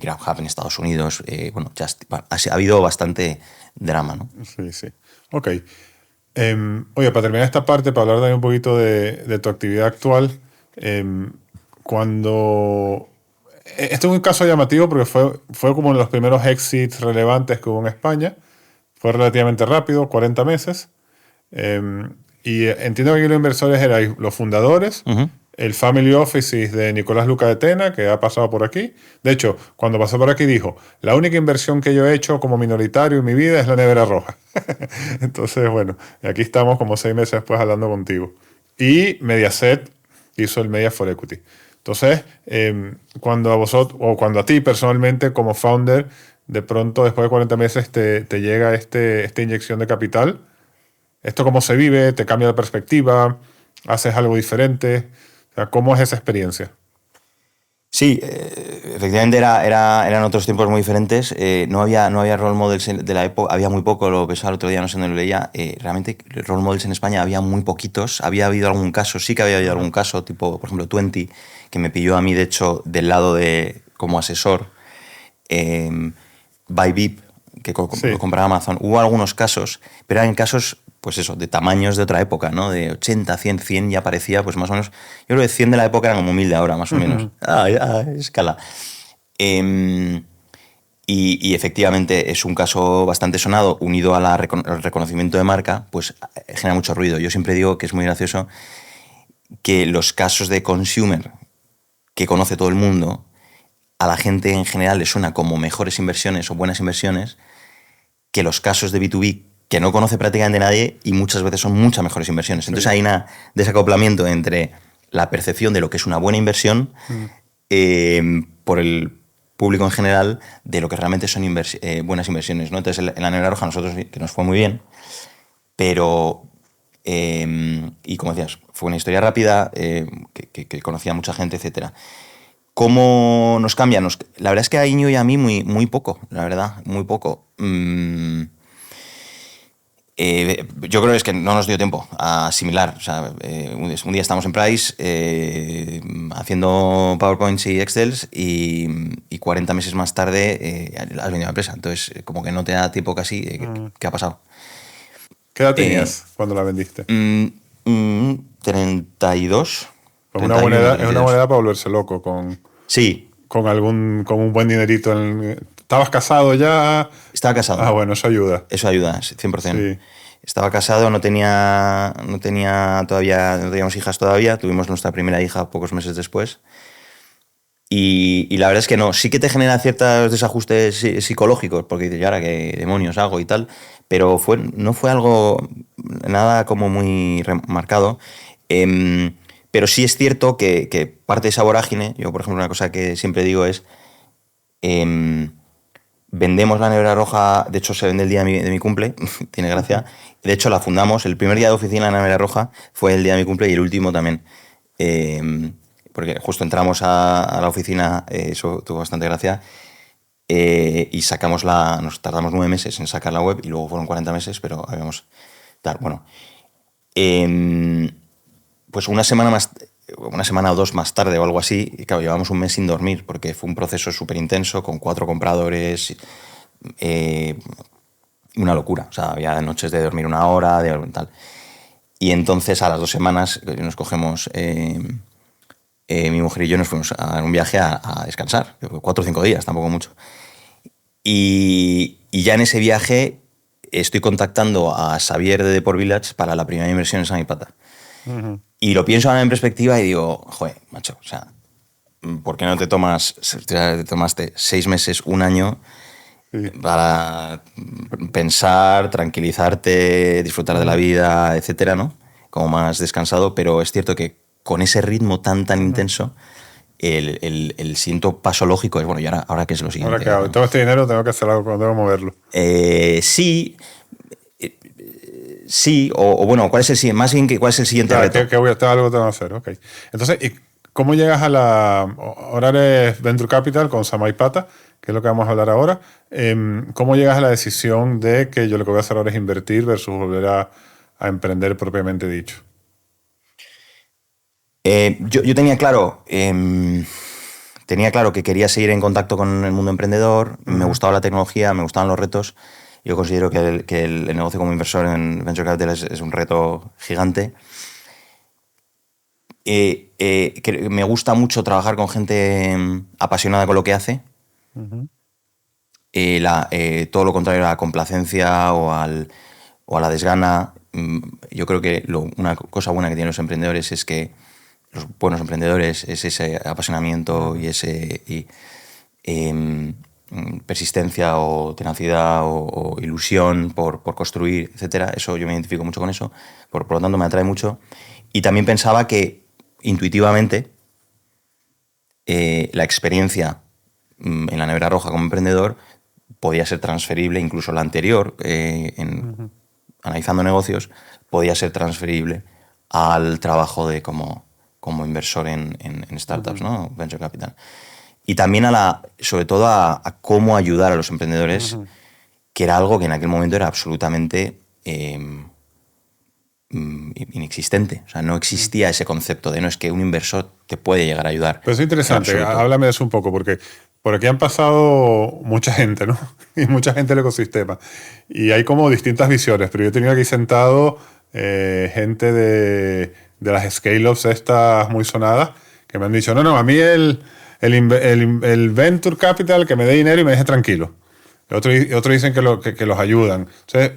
GrabHub en Estados Unidos. Bueno, ha habido bastante drama, ¿no? Sí, sí. Ok. Oye, para terminar esta parte, para hablar también un poquito de tu actividad actual, cuando... Este es un caso llamativo porque fue como uno de los primeros exits relevantes que hubo en España. Fue relativamente rápido, 40 meses. Y entiendo que aquí los inversores eran los fundadores, Uh-huh. el family office de Nicolás Luca de Tena, que ha pasado por aquí. De hecho, cuando pasó por aquí dijo, la única inversión que yo he hecho como minoritario en mi vida es la nevera roja. Entonces, bueno, aquí estamos como 6 meses después hablando contigo. Y Mediaset hizo el Media for Equity. Entonces, cuando a vosotros, o cuando a ti personalmente como founder, de pronto después de 40 meses te llega esta inyección de capital, ¿esto cómo se vive? ¿Te cambia la perspectiva? ¿Haces algo diferente? O sea, ¿cómo es esa experiencia? Sí, efectivamente eran otros tiempos muy diferentes. No había role models de la época, había muy poco, lo pensaba el otro día, no sé dónde lo leía. Realmente role models en España había muy poquitos. Había habido algún caso, sí que había habido algún caso, tipo, por ejemplo, 20, que me pilló a mí, de hecho, del lado de como asesor. Bybit, que Sí. lo compraba Amazon. Hubo algunos casos, pero eran casos, pues eso, de tamaños de otra época, ¿no? De 80, 100 ya parecía, pues más o menos. Yo creo que 100 de la época eran como 1000 de ahora, más o menos. Escala. Y efectivamente es un caso bastante sonado, unido al reconocimiento de marca, pues genera mucho ruido. Yo siempre digo que es muy gracioso que los casos de consumer que conoce todo el mundo, a la gente en general le suena como mejores inversiones o buenas inversiones que los casos de B2B que no conoce prácticamente nadie y muchas veces son muchas mejores inversiones. Entonces hay un desacoplamiento entre la percepción de lo que es una buena inversión por el público en general de lo que realmente son buenas inversiones, ¿no? Entonces en la nevera roja nosotros, que nos fue muy bien, pero... y como decías, fue una historia rápida, que conocía a mucha gente, etcétera. ¿Cómo nos cambia? La verdad es que a Iñigo y a mí muy poco, la verdad, muy poco. Yo creo que es que no nos dio tiempo a asimilar. O sea, un día estamos en Price haciendo PowerPoints y Excels y 40 meses más tarde has venido a la empresa. Entonces, como que no te da tiempo casi. ¿Qué ha pasado? ¿Qué edad tenías cuando la vendiste? 32. Pues una buena edad, es una buena edad para volverse loco Sí. con un buen dinerito. ¿Estabas casado ya? Estaba casado. Ah, bueno, eso ayuda. Eso ayuda, 100%. Sí. Estaba casado, no teníamos hijas todavía. Tuvimos nuestra primera hija pocos meses después. Y la verdad es que no. Sí que te genera ciertos desajustes psicológicos, porque dices, ¿y ahora qué demonios hago y tal? Pero no fue algo nada como muy remarcado. Pero sí es cierto que parte de esa vorágine, yo por ejemplo una cosa que siempre digo es, vendemos la nevera roja, de hecho se vende el día de mi cumple, tiene gracia, de hecho la fundamos, el primer día de oficina de la nevera roja fue el día de mi cumple y el último también, porque justo entramos a la oficina, eso tuvo bastante gracia, y nos tardamos 9 meses en sacar la web y luego fueron 40 meses, pero habíamos tal, bueno. Pues una semana o 2 más tarde o algo así, y claro, llevamos un mes sin dormir porque fue un proceso súper intenso con 4 compradores, una locura. O sea, había noches de dormir 1 hora, tal. Y entonces a las 2 semanas nos cogemos, mi mujer y yo nos fuimos a un viaje a descansar, 4 o 5 días, tampoco mucho. Y ya en ese viaje estoy contactando a Xavier de Deport Village para la primera inversión en Samipata. Uh-huh. Y lo pienso ahora en perspectiva y digo, joder, macho, o sea, ¿por qué no te tomaste 6 meses, 1 año para pensar, tranquilizarte, disfrutar de la vida, etcétera, ¿no? Como más descansado, pero es cierto que con ese ritmo tan intenso, el siguiente paso lógico es, bueno, ¿y ahora qué es lo siguiente? Ahora que hago todo este dinero, tengo que hacer algo, tengo que moverlo. Sí, o bueno, ¿cuál es el siguiente? Más bien, ¿cuál es el siguiente reto? Que voy a hacer algo que tengo que hacer, ok. Entonces, ¿y cómo llegas ahora eres Venture Capital con Samipata, que es lo que vamos a hablar ahora? ¿Cómo llegas a la decisión de que yo lo que voy a hacer ahora es invertir versus volver a emprender propiamente dicho? Yo tenía claro tenía claro que quería seguir en contacto con el mundo emprendedor, me gustaba la tecnología, me gustaban los retos. Yo considero que el negocio como inversor en Venture Capital es un reto gigante. Que me gusta mucho trabajar con gente apasionada con lo que hace. Todo lo contrario a la complacencia o a la desgana. Yo creo que una cosa buena que tienen los emprendedores es que los buenos emprendedores es ese apasionamiento y ese persistencia o tenacidad o ilusión por construir, etcétera. Eso yo me identifico mucho con eso, por lo tanto me atrae mucho. Y también pensaba que intuitivamente la experiencia en la nevera roja como emprendedor podía ser transferible, incluso la anterior, analizando negocios, podía ser transferible al trabajo de como inversor en startups, ¿no? Venture Capital. Y también sobre todo a cómo ayudar a los emprendedores, que era algo que en aquel momento era absolutamente inexistente. O sea, no existía ese concepto de no es que un inversor te puede llegar a ayudar. Pero es interesante, háblame de eso un poco, porque por aquí han pasado mucha gente, ¿no? Y mucha gente del ecosistema. Y hay como distintas visiones, pero yo he tenido aquí sentado gente de las scale-ups estas muy sonadas que me han dicho, no, a mí el venture capital que me dé dinero y me deje tranquilo. Otros dicen que los ayudan. Entonces,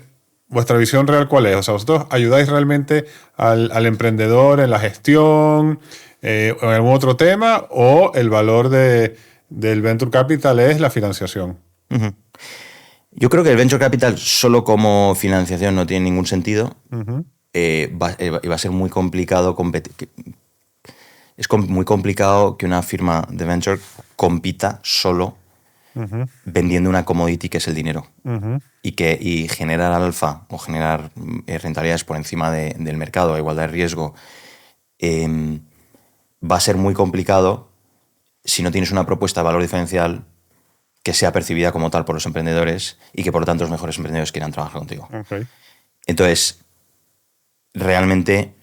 ¿vuestra visión real cuál es? O sea, ¿vosotros ayudáis realmente al emprendedor en la gestión o en algún otro tema? ¿O el valor del venture capital es la financiación? Uh-huh. Yo creo que el venture capital solo como financiación no tiene ningún sentido. Uh-huh. Va a ser muy complicado muy complicado que una firma de venture compita solo vendiendo una commodity que es el dinero y generar alfa o generar rentabilidades por encima del mercado a igualdad de riesgo va a ser muy complicado si no tienes una propuesta de valor diferencial que sea percibida como tal por los emprendedores y que por lo tanto los mejores emprendedores quieran trabajar contigo. Okay. Entonces, realmente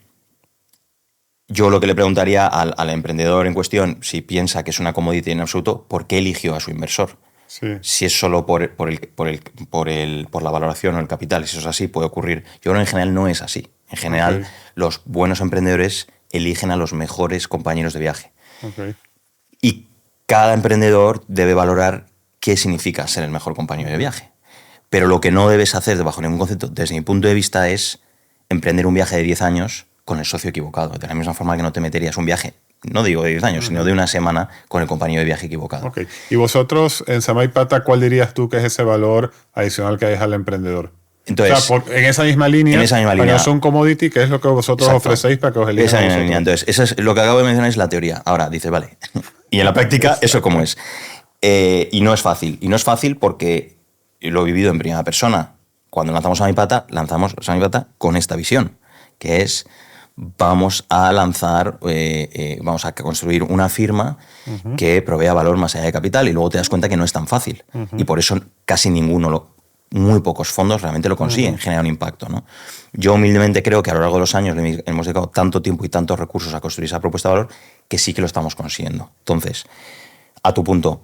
yo lo que le preguntaría al emprendedor en cuestión, si piensa que es una commodity en absoluto, ¿por qué eligió a su inversor? Sí. Si es solo por la valoración o el capital, si eso es así, puede ocurrir. Yo creo que en general no es así. En general, los buenos emprendedores eligen a los mejores compañeros de viaje. Okay. Y cada emprendedor debe valorar qué significa ser el mejor compañero de viaje. Pero lo que no debes hacer, bajo ningún concepto, desde mi punto de vista, es emprender un viaje de 10 años con el socio equivocado. De la misma forma que no te meterías un viaje, no digo de 10 años, sino de una semana con el compañero de viaje equivocado. Okay. Y vosotros, en Samaipata, ¿cuál dirías tú que es ese valor adicional que hay al emprendedor? Entonces, o sea, en esa misma línea, no es un commodity, ¿qué es lo que vosotros ofrecéis para que os elijan? Esa misma línea. Entonces, eso es lo que acabo de mencionar, es la teoría. Ahora, dices, vale. Y en la práctica, ¿eso cómo es? Y no es fácil. Y no es fácil porque lo he vivido en primera persona. Cuando lanzamos Samaipata con esta visión, que es vamos a construir una firma que provea valor más allá de capital, y luego te das cuenta que no es tan fácil. Y por eso casi muy pocos fondos realmente lo consiguen, generar un impacto, ¿no? Yo humildemente creo que a lo largo de los años le hemos dedicado tanto tiempo y tantos recursos a construir esa propuesta de valor que sí que lo estamos consiguiendo. Entonces, a tu punto,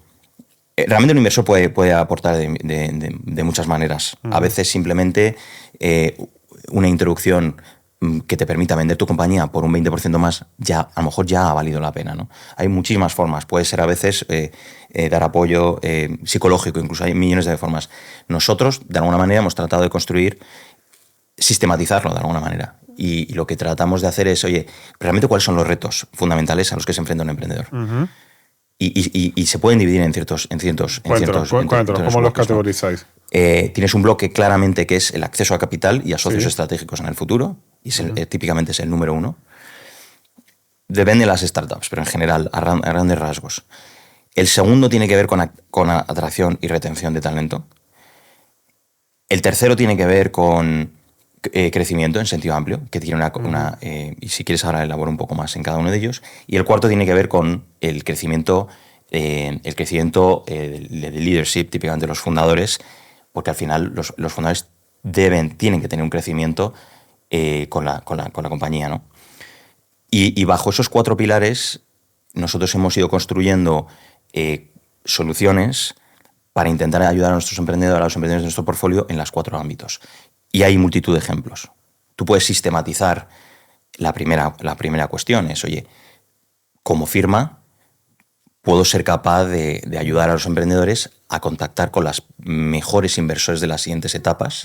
realmente un inversor puede aportar de muchas maneras. A veces simplemente una introducción que te permita vender tu compañía por un 20% más, a lo mejor ya ha valido la pena, ¿no? Hay muchísimas formas. Puede ser a veces dar apoyo psicológico, incluso hay millones de formas. Nosotros, de alguna manera, hemos tratado de sistematizarlo de alguna manera. Y lo que tratamos de hacer es, oye, realmente cuáles son los retos fundamentales a los que se enfrenta un emprendedor. Y se pueden dividir en ciertos ¿Cómo los categorizáis? Tienes un bloque claramente que es el acceso a capital y a socios estratégicos en el futuro, y típicamente es el número 1. Depende de las startups, pero en general, a grandes rasgos. El segundo tiene que ver con atracción y retención de talento. El tercero tiene que ver con crecimiento en sentido amplio, que tiene y si quieres ahora elaboro un poco más en cada uno de ellos. Y el cuarto tiene que ver con el crecimiento de leadership, típicamente los fundadores, porque al final los fundadores tienen que tener un crecimiento con la compañía, ¿no? Y bajo esos 4 pilares nosotros hemos ido construyendo soluciones para intentar ayudar a los emprendedores de nuestro portfolio en los 4 ámbitos. Y hay multitud de ejemplos. Tú puedes sistematizar la primera cuestión, es, oye, como firma puedo ser capaz de ayudar a los emprendedores a contactar con los mejores inversores de las siguientes etapas,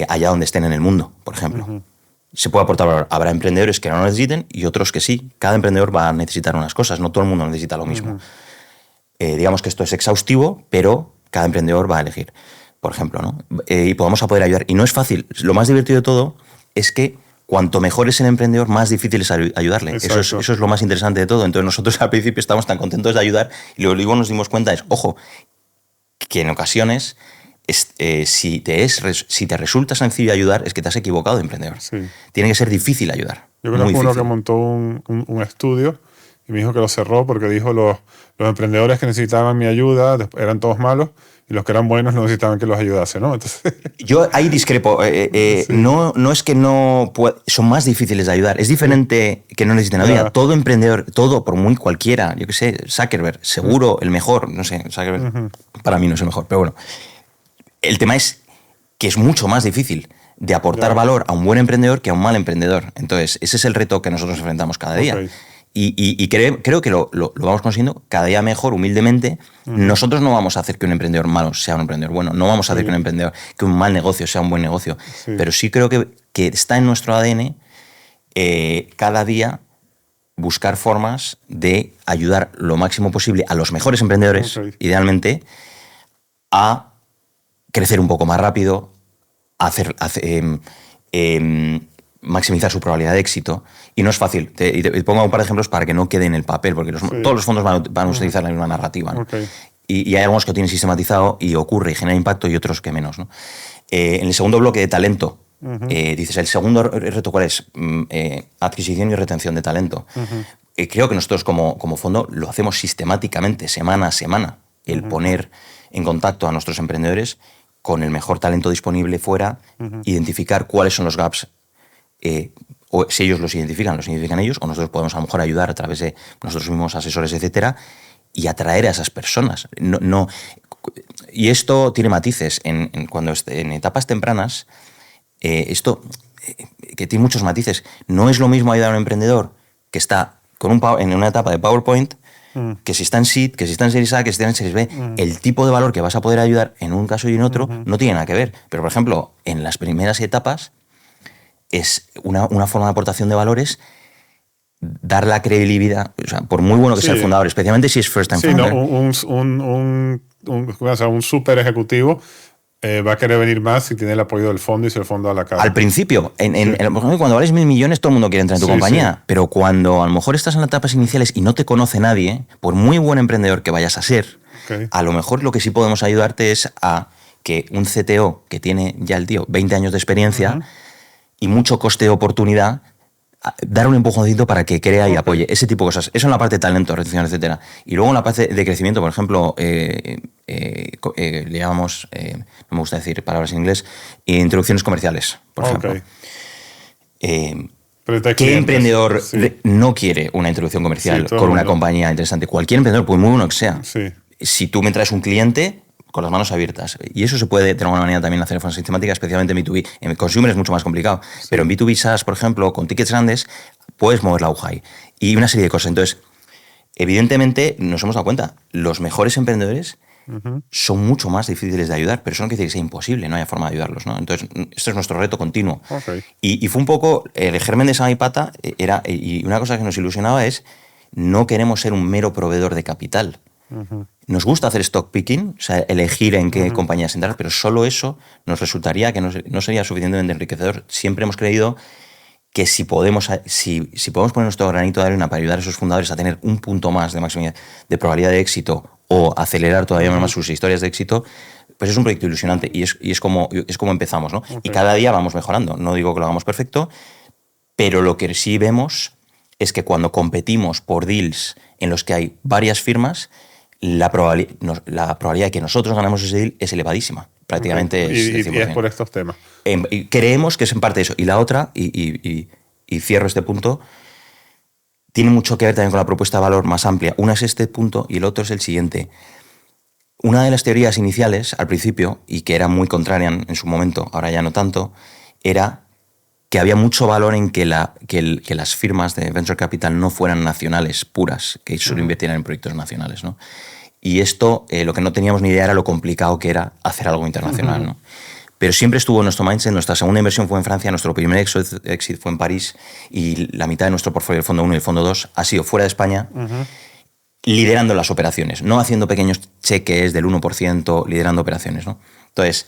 allá donde estén en el mundo, por ejemplo. Se puede aportar valor. Habrá emprendedores que no lo necesiten y otros que sí. Cada emprendedor va a necesitar unas cosas, no todo el mundo necesita lo mismo. Digamos que esto es exhaustivo, pero cada emprendedor va a elegir, por ejemplo, ¿no? Y podemos poder ayudar. Y no es fácil. Lo más divertido de todo es que cuanto mejor es el emprendedor, más difícil es ayudarle. Eso es lo más interesante de todo. Entonces nosotros al principio estamos tan contentos de ayudar y luego nos dimos cuenta ojo, que en ocasiones si te resulta sencillo ayudar es que te has equivocado de emprendedor. Sí. Tiene que ser difícil ayudar. Yo conozco uno que montó un estudio y me dijo que lo cerró porque dijo los emprendedores que necesitaban mi ayuda eran todos malos y los que eran buenos no necesitaban que los ayudase, ¿no? Entonces... Yo ahí discrepo. Sí. No es que no son más difíciles de ayudar. Es diferente que no necesiten ayuda. Todo emprendedor, por muy cualquiera, yo qué sé, Zuckerberg, seguro el mejor, no sé, Zuckerberg para mí no es el mejor, pero bueno. El tema es que es mucho más difícil de aportar valor a un buen emprendedor que a un mal emprendedor. Entonces, ese es el reto que nosotros enfrentamos cada día. Y creo que lo vamos consiguiendo cada día mejor, humildemente. Nosotros no vamos a hacer que un emprendedor malo sea un emprendedor bueno. No vamos a hacer que un mal negocio sea un buen negocio. Sí. Pero sí creo que está en nuestro ADN cada día buscar formas de ayudar lo máximo posible a los mejores emprendedores, idealmente, a crecer un poco más rápido, maximizar su probabilidad de éxito. Y no es fácil. Te pongo un par de ejemplos para que no quede en el papel, porque todos los fondos van a utilizar la misma narrativa, ¿no? Y hay algunos que lo tienen sistematizado y ocurre y genera impacto y otros que menos, ¿no? En el segundo bloque de talento, dices, el segundo reto, ¿cuál es? Adquisición y retención de talento. Creo que nosotros como fondo lo hacemos sistemáticamente, semana a semana, el poner en contacto a nuestros emprendedores con el mejor talento disponible fuera, identificar cuáles son los gaps, o si ellos los identifican ellos, o nosotros podemos a lo mejor ayudar a través de nosotros mismos, asesores, etcétera, y atraer a esas personas. Y esto tiene matices. Cuando en etapas tempranas, esto que tiene muchos matices. No es lo mismo ayudar a un emprendedor que está en una etapa de PowerPoint, que si está en Seed, que si está en Series A, que si está en Series B, el tipo de valor que vas a poder ayudar en un caso y en otro no tiene nada que ver. Pero, por ejemplo, en las primeras etapas es una forma de aportación de valores, dar la credibilidad, o sea, por muy bueno que sea el fundador, especialmente si es first time founder. Un super ejecutivo va a querer venir más si tiene el apoyo del fondo y si el fondo da la cara. Al principio, cuando vales 1.000 millones, todo el mundo quiere entrar en tu compañía. Pero cuando a lo mejor estás en las etapas iniciales y no te conoce nadie, por muy buen emprendedor que vayas a ser, a lo mejor lo que sí podemos ayudarte es a que un CTO que tiene ya el tío 20 años de experiencia y mucho coste de oportunidad, dar un empujoncito para que crea y apoye ese tipo de cosas. Eso en la parte de talento, retención, etcétera. Y luego en la parte de crecimiento, por ejemplo, le llamamos, no me gusta decir palabras en inglés, introducciones comerciales, por ejemplo. ¿Qué emprendedor no quiere una introducción comercial con una compañía interesante? Cualquier emprendedor, pues muy bueno que sea. Si tú me traes un cliente, con las manos abiertas. Y eso se puede de alguna manera también hacer de forma sistemática, especialmente en B2B. En Consumer es mucho más complicado. Pero en B2B SaaS, por ejemplo, con tickets grandes, puedes mover la aguja ahí. Y una serie de cosas. Entonces, evidentemente, nos hemos dado cuenta, los mejores emprendedores son mucho más difíciles de ayudar, pero eso no quiere decir que sea imposible, no haya forma de ayudarlos, ¿no? Entonces, este es nuestro reto continuo. Y fue un poco, el germen de Samipata era, y una cosa que nos ilusionaba es, no queremos ser un mero proveedor de capital. Nos gusta hacer stock picking, o sea, elegir en qué compañías entrar, pero solo eso nos resultaría que no sería suficientemente enriquecedor. Siempre hemos creído que si podemos poner nuestro granito de arena para ayudar a esos fundadores a tener un punto más de máxima de probabilidad de éxito o acelerar todavía más sus historias de éxito, pues es un proyecto ilusionante y es como empezamos, ¿no? Y cada día vamos mejorando. No digo que lo hagamos perfecto, pero lo que sí vemos es que cuando competimos por deals en los que hay varias firmas, la probabilidad de que nosotros ganemos ese deal es elevadísima. Prácticamente es 100%. Y es por estos temas. Creemos que es en parte eso. Y la otra, y cierro este punto, tiene mucho que ver también con la propuesta de valor más amplia. Una es este punto y el otro es el siguiente. Una de las teorías iniciales, al principio, y que era muy contraria en su momento, ahora ya no tanto, era que había mucho valor en que las firmas de Venture Capital no fueran nacionales puras, que solo invirtieran en proyectos nacionales, ¿no? Y esto, lo que no teníamos ni idea era lo complicado que era hacer algo internacional, ¿no? Pero siempre estuvo en nuestro mindset. Nuestra segunda inversión fue en Francia, nuestro primer exit fue en París y la mitad de nuestro portfolio, el fondo 1 y el fondo 2, ha sido fuera de España, liderando las operaciones, no haciendo pequeños cheques del 1%, liderando operaciones, ¿no? Entonces,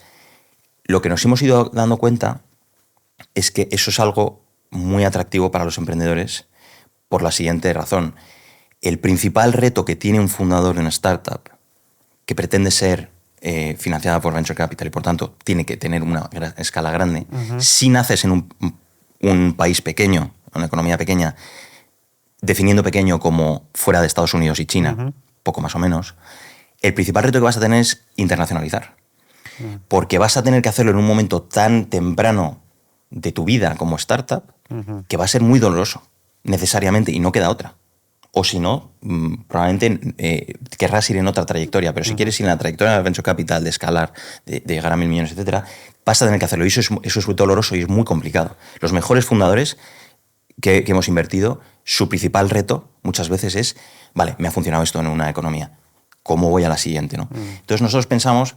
lo que nos hemos ido dando cuenta es que eso es algo muy atractivo para los emprendedores por la siguiente razón. El principal reto que tiene un fundador de una startup que pretende ser financiada por Venture Capital y por tanto tiene que tener una escala grande, si naces en un país pequeño, una economía pequeña, definiendo pequeño como fuera de Estados Unidos y China, poco más o menos, el principal reto que vas a tener es internacionalizar. Porque vas a tener que hacerlo en un momento tan temprano de tu vida como startup, que va a ser muy doloroso, necesariamente, y no queda otra. O si no, probablemente querrás ir en otra trayectoria, pero si quieres ir en la trayectoria del Venture Capital, de escalar, de llegar a 1.000 millones, etcétera, vas a tener que hacerlo. Y eso es muy doloroso y es muy complicado. Los mejores fundadores que hemos invertido, su principal reto muchas veces es, vale, me ha funcionado esto en una economía, ¿cómo voy a la siguiente, ¿no? Entonces nosotros pensamos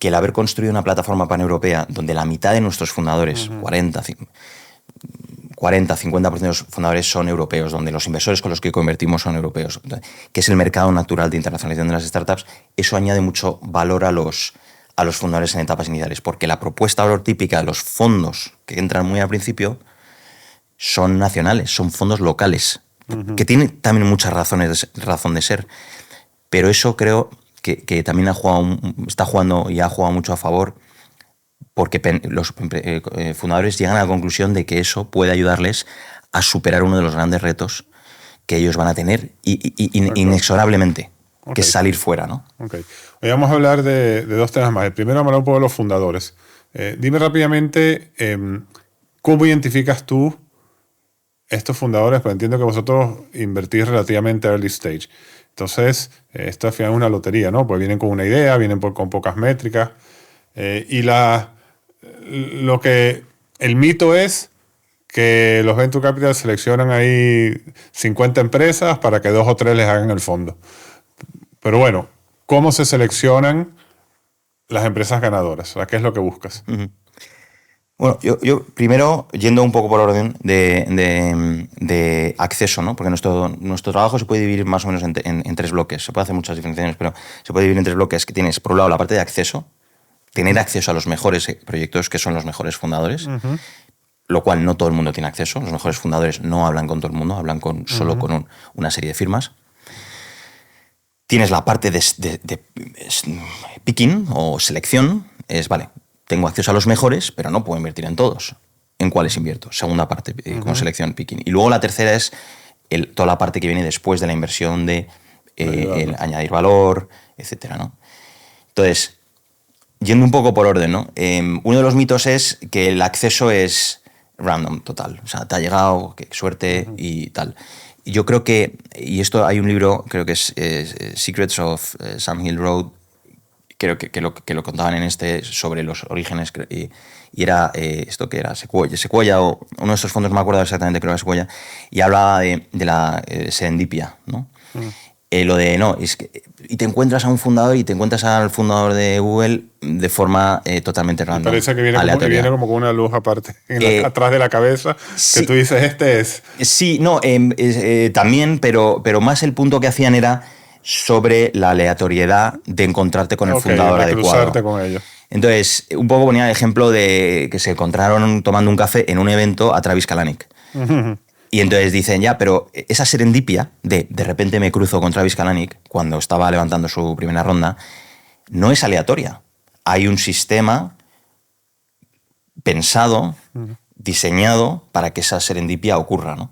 que el haber construido una plataforma paneuropea donde la mitad de nuestros fundadores, 40-50% de los fundadores son europeos, donde los inversores con los que convertimos son europeos, que es el mercado natural de internacionalización de las startups, eso añade mucho valor a los fundadores en etapas iniciales, porque la propuesta de valor típica de los fondos que entran muy al principio son nacionales, son fondos locales, que tienen también muchas razón de ser, pero eso creo que también está jugando y ha jugado mucho a favor, porque los fundadores llegan a la conclusión de que eso puede ayudarles a superar uno de los grandes retos que ellos van a tener inexorablemente, que es salir fuera, ¿no? Okay. Hoy vamos a hablar de dos temas más. El primero, vamos a hablar un poco de los fundadores. Dime rápidamente, ¿cómo identificas tú estos fundadores? Pues entiendo que vosotros invertís relativamente early stage. Entonces, esto al final es una lotería, ¿no? Pues vienen con una idea, vienen con pocas métricas. El mito es que los Venture Capital seleccionan ahí 50 empresas para que 2 o 3 les hagan el fondo. Pero bueno, ¿cómo se seleccionan las empresas ganadoras? O sea, ¿qué es lo que buscas? Bueno, yo primero, yendo un poco por orden de acceso, ¿no? Porque nuestro trabajo se puede dividir más o menos en 3 bloques. Se puede hacer muchas diferenciaciones, pero se puede dividir en 3 bloques que tienes, por un lado, la parte de acceso, tener acceso a los mejores proyectos, que son los mejores fundadores, lo cual no todo el mundo tiene acceso. Los mejores fundadores no hablan con todo el mundo, hablan solo con una serie de firmas. Tienes la parte de picking o selección, vale, tengo acceso a los mejores, pero no puedo invertir en todos. ¿En cuáles invierto? Segunda parte, como selección, picking. Y luego la tercera es toda la parte que viene después de la inversión de el añadir valor, etcétera, ¿no? Entonces, yendo un poco por orden, ¿no? Uno de los mitos es que el acceso es random, total. O sea, te ha llegado, qué suerte y tal. Y yo creo que, y esto hay un libro, creo que es Secrets of Sam Hill Road, creo que lo contaban sobre los orígenes, y era esto que era Sequoia, o uno de estos fondos, no me acuerdo exactamente, creo que era Sequoia, y hablaba de la serendipia, ¿no? Lo de, no, es que, y te encuentras a un fundador y te encuentras al fundador de Google de forma totalmente random. Parece que viene como con una luz aparte, atrás de la cabeza, sí, que tú dices, este es. Sí, no, también, pero más el punto que hacían era sobre la aleatoriedad de encontrarte con el fundador adecuado. Cruzarte con ellos. Entonces, un poco ponía el ejemplo de que se encontraron tomando un café en un evento a Travis Kalanick. Y entonces dicen, ya, pero esa serendipia de repente me cruzo con Travis Kalanick cuando estaba levantando su primera ronda, no es aleatoria. Hay un sistema pensado, diseñado para que esa serendipia ocurra, ¿no?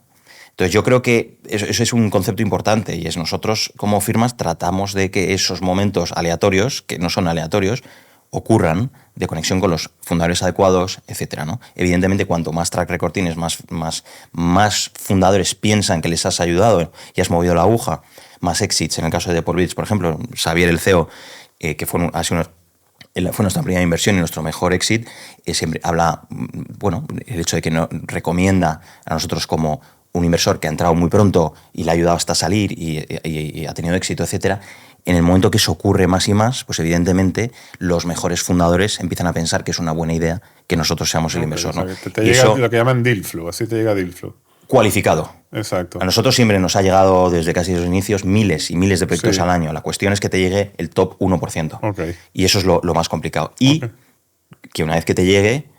Entonces yo creo que eso es un concepto importante y es nosotros como firmas tratamos de que esos momentos aleatorios, que no son aleatorios, ocurran de conexión con los fundadores adecuados, etcétera, ¿no? Evidentemente, cuanto más track record tienes, más fundadores piensan que les has ayudado y has movido la aguja, más exits. En el caso de Deportbits, por ejemplo, Xavier, el CEO, que fue nuestra primera inversión y nuestro mejor exit, siempre habla, bueno, el hecho de que nos recomienda a nosotros como un inversor que ha entrado muy pronto y le ha ayudado hasta salir y ha tenido éxito, etcétera. En el momento que eso ocurre más y más, pues evidentemente los mejores fundadores empiezan a pensar que es una buena idea que nosotros seamos el inversor, ¿no? Te llega eso, lo que llaman deal flow, así te llega deal flow. Cualificado. Exacto. A nosotros siempre nos ha llegado desde casi los inicios miles y miles de proyectos al año. La cuestión es que te llegue el top 1%. Okay. Y eso es lo más complicado. Y que una vez que te llegue,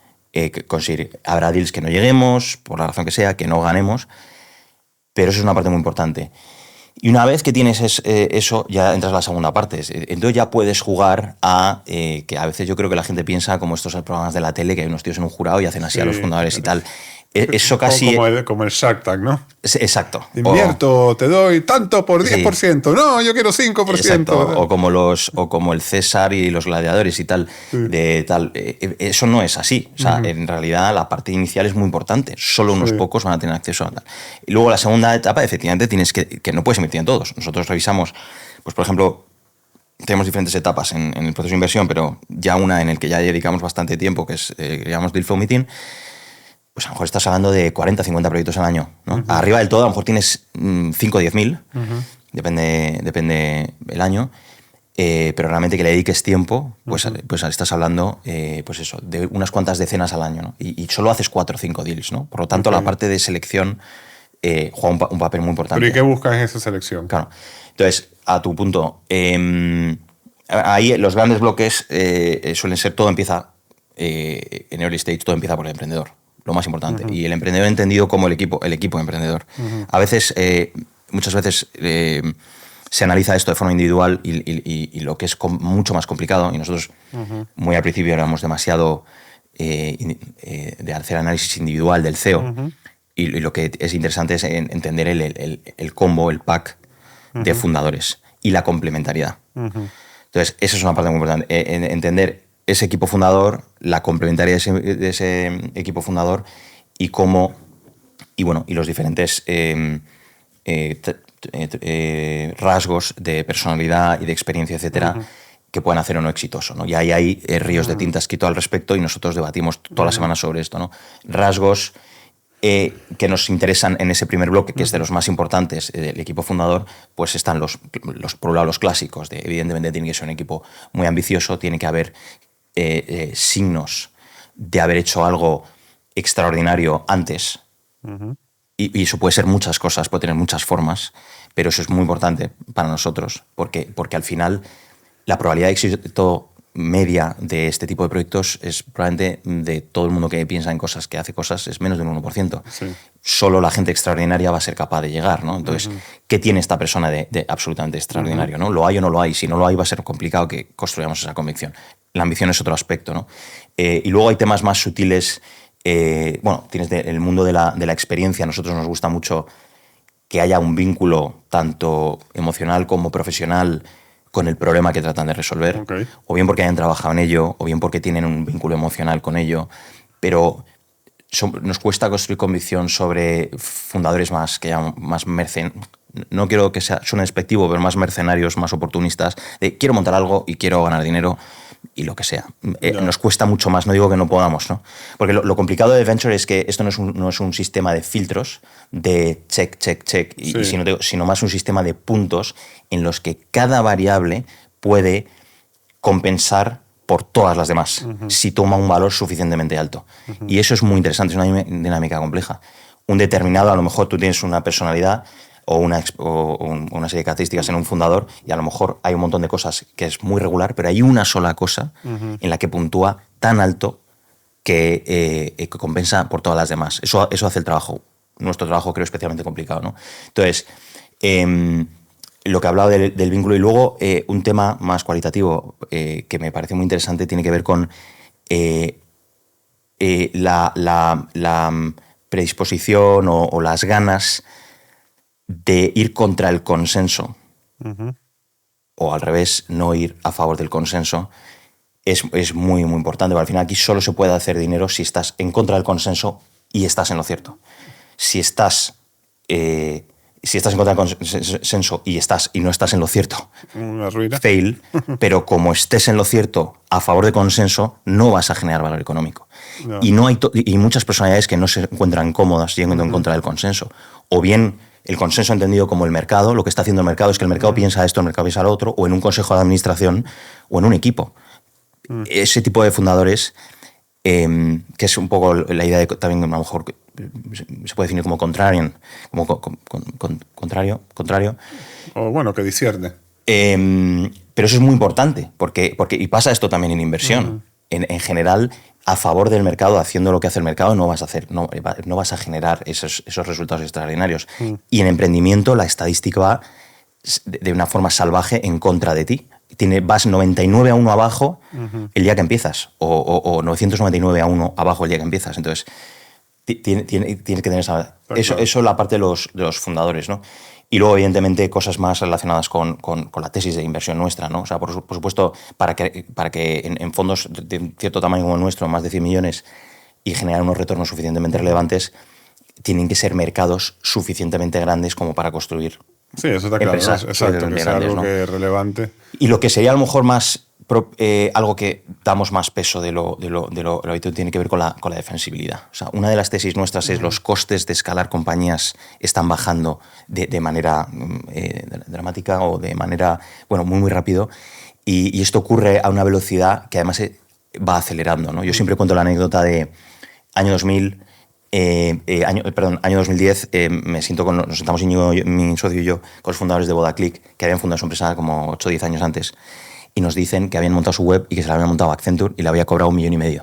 conseguir, habrá deals que no lleguemos, por la razón que sea, que no ganemos, pero eso es una parte muy importante. Y una vez que tienes eso, ya entras a la segunda parte. Entonces ya puedes jugar a que a veces yo creo que la gente piensa como estos programas de la tele, que hay unos tíos en un jurado y hacen así a los fundadores y tal. Eso casi... Como el Shark Tank, ¿no? Exacto. Te invierto, te doy tanto por 10%. Sí. No, yo quiero 5%. Exacto. O como el César y los gladiadores y tal. Sí. Eso no es así. O sea, en realidad la parte inicial es muy importante. Solo unos pocos van a tener acceso a tal. Y luego la segunda etapa, efectivamente, tienes que no puedes invertir en todos. Nosotros revisamos, pues por ejemplo, tenemos diferentes etapas en el proceso de inversión, pero ya una en el que ya dedicamos bastante tiempo, que es que llamamos Deal Flow Meeting. Pues a lo mejor estás hablando de 40, 50 proyectos al año, ¿no? Arriba del todo a lo mejor tienes 5 o 10.000, depende el año, pero realmente que le dediques tiempo, pues estás hablando pues eso, de unas cuantas decenas al año, ¿no? Y solo haces 4 o 5 deals, ¿no? Por lo tanto, la parte de selección juega un papel muy importante. ¿Pero y qué buscas en esa selección? Claro. Entonces, a tu punto, ahí los grandes bloques suelen ser, todo empieza, en early stage, todo empieza por el emprendedor. Lo más importante. Y el emprendedor entendido como el equipo emprendedor. A veces, muchas veces se analiza esto de forma individual y lo que es mucho más complicado, y nosotros muy al principio éramos demasiado de hacer análisis individual del CEO, y lo que es interesante es entender el combo, el pack de fundadores y la complementariedad. Entonces, esa es una parte muy importante. Entender ese equipo fundador, la complementariedad de ese equipo fundador y cómo, y los diferentes rasgos de personalidad y de experiencia, etcétera, que puedan hacer o no exitoso, ¿no? Y ahí hay ríos de tinta escrito al respecto y nosotros debatimos todas las semanas sobre esto, ¿no? Rasgos que nos interesan en ese primer bloque, que es de los más importantes del equipo fundador, pues están por un lado los clásicos, evidentemente tiene que ser un equipo muy ambicioso, tiene que haber signos de haber hecho algo extraordinario antes. Y eso puede ser muchas cosas, puede tener muchas formas, pero eso es muy importante para nosotros, porque al final la probabilidad de éxito media de este tipo de proyectos es probablemente, de todo el mundo que piensa en cosas, que hace cosas, es menos del 1%. Sí. Solo la gente extraordinaria va a ser capaz de llegar, ¿no? Entonces, ¿qué tiene esta persona de absolutamente extraordinario, ¿no? ¿Lo hay o no lo hay? Si no lo hay, va a ser complicado que construyamos esa convicción. La ambición es otro aspecto, ¿no? Y luego hay temas más sutiles. Tienes el mundo de la experiencia. A nosotros nos gusta mucho que haya un vínculo tanto emocional como profesional con el problema que tratan de resolver, o bien porque hayan trabajado en ello, o bien porque tienen un vínculo emocional con ello, pero nos cuesta construir convicción sobre fundadores más mercenarios, no quiero que suene despectivo, pero más mercenarios, más oportunistas, de quiero montar algo y quiero ganar dinero y lo que sea. Nos cuesta mucho más, no digo que no podamos, ¿no? Porque lo complicado de venture es que esto no es un sistema de filtros, de check, sino más un sistema de puntos en los que cada variable puede compensar por todas las demás, si toma un valor suficientemente alto. Y eso es muy interesante, es una dinámica compleja. Un determinado, a lo mejor tú tienes una personalidad o una serie de características en un fundador y a lo mejor hay un montón de cosas que es muy regular, pero hay una sola cosa en la que puntúa tan alto que compensa por todas las demás. Eso hace el trabajo, nuestro trabajo creo especialmente complicado, ¿no? Entonces, lo que hablaba del vínculo, y luego un tema más cualitativo que me parece muy interesante tiene que ver con la predisposición o las ganas de ir contra el consenso, o al revés, no ir a favor del consenso, es muy, muy importante, porque al final aquí solo se puede hacer dinero si estás en contra del consenso y estás en lo cierto. Si estás en contra del consenso y no estás en lo cierto, una ruina. Fail, pero como estés en lo cierto a favor del consenso, no vas a generar valor económico. No. Y muchas personalidades que no se encuentran cómodas yendo en contra del consenso. O bien el consenso entendido como el mercado, lo que está haciendo el mercado es que el mercado piensa esto, el mercado piensa lo otro, o en un consejo de administración, o en un equipo. Ese tipo de fundadores, que es un poco la idea de también a lo mejor se puede definir como contrarian, como contrario. O bueno, que discierne. Pero eso es muy importante, porque y pasa esto también en inversión. En general, a favor del mercado, haciendo lo que hace el mercado, no vas a generar esos resultados extraordinarios. Y en emprendimiento, la estadística va de una forma salvaje en contra de ti. Vas 99-1 abajo el día que empiezas, o 999-1 abajo el día que empiezas. Entonces, tienes que tener esa... Eso la parte de los fundadores, ¿no? Y luego, evidentemente, cosas más relacionadas con la tesis de inversión nuestra, ¿no? O sea, por supuesto, para que en fondos de cierto tamaño como el nuestro, más de 100 millones, y generar unos retornos suficientemente relevantes, tienen que ser mercados suficientemente grandes como para construir. Sí, eso está claro, ¿no? Exacto, que sea algo, ¿no?, que es relevante. Y lo que sería a lo mejor más algo que damos más peso de lo habitual tiene que ver con la defensibilidad. O sea, una de las tesis nuestras es los costes de escalar compañías están bajando de manera dramática o de manera, bueno, muy, muy rápido. Y esto ocurre a una velocidad que además va acelerando, ¿no? Yo siempre cuento la anécdota de año 2000... año 2010 nos sentamos Íñigo, mi socio y yo, con los fundadores de Vodaclick, que habían fundado su empresa como 8 o 10 años antes, y nos dicen que habían montado su web y que se la habían montado a Accenture y le había cobrado 1,5 millones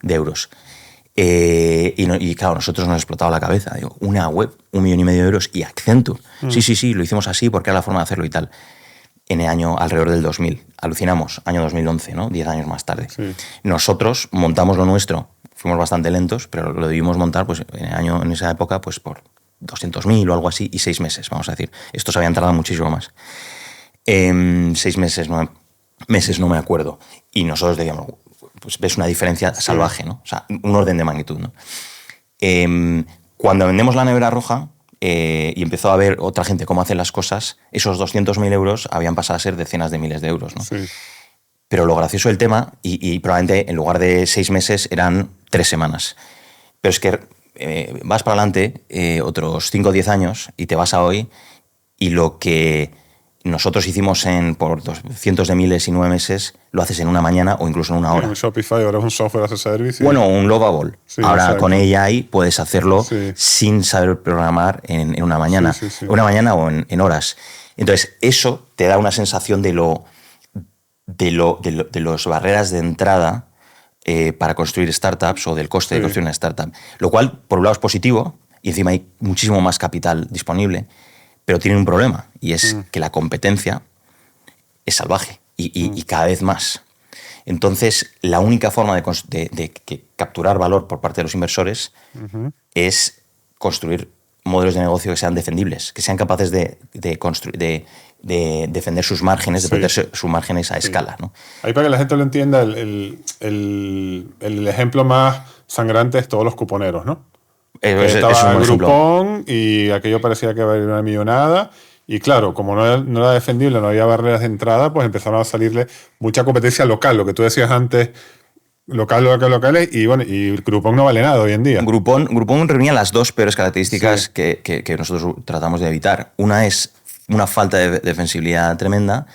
de euros. Y claro, nosotros nos explotaba la cabeza. Digo, una web, 1,5 millones de euros y Accenture. Sí, lo hicimos así porque era la forma de hacerlo y tal. En el año alrededor del 2000. Alucinamos, año 2011, ¿no? 10 años más tarde. Sí. Nosotros montamos lo nuestro. Fuimos bastante lentos, pero lo debimos montar pues, en esa época pues, por 200.000 o algo así, y 6 meses, vamos a decir. Estos habían tardado muchísimo más. 6 meses, 9 meses, no me acuerdo. Y nosotros decíamos, pues ves una diferencia salvaje, ¿no? O sea, un orden de magnitud, ¿no? Cuando vendemos la nevera roja y empezó a ver otra gente cómo hacen las cosas, esos 200.000 euros habían pasado a ser decenas de miles de euros, ¿no? Sí. Pero lo gracioso del tema, y probablemente en lugar de 6 meses eran 3 semanas. Pero es que vas para adelante otros 5 o 10 años y te vas a hoy, y lo que nosotros hicimos por cientos de miles y 9 meses, lo haces en una mañana o incluso en una hora. En Shopify ahora es un software as a service. Bueno, un Lovable. Sí, ahora exacto. Con AI puedes hacerlo sin saber programar en una mañana. Sí. Una mañana o en horas. Entonces, eso te da una sensación de las barreras de entrada para construir startups o del coste de construir una startup. Lo cual, por un lado, es positivo y encima hay muchísimo más capital disponible, pero tiene un problema, y es que la competencia es salvaje y cada vez más. Entonces, la única forma de capturar valor por parte de los inversores es construir modelos de negocio que sean defendibles, que sean capaces de defender sus márgenes, de proteger sus márgenes a escala, ¿no? Ahí, para que la gente lo entienda, el ejemplo más sangrante es todos los cuponeros, ¿no? Estaba el Groupon y aquello parecía que iba a haber una millonada. Y claro, como no era defendible, no había barreras de entrada, pues empezaron a salirle mucha competencia local, lo que tú decías antes, locales, y bueno, y Groupon no vale nada hoy en día. Groupon reunía las dos peores características que nosotros tratamos de evitar. Una es una falta de defensibilidad tremenda,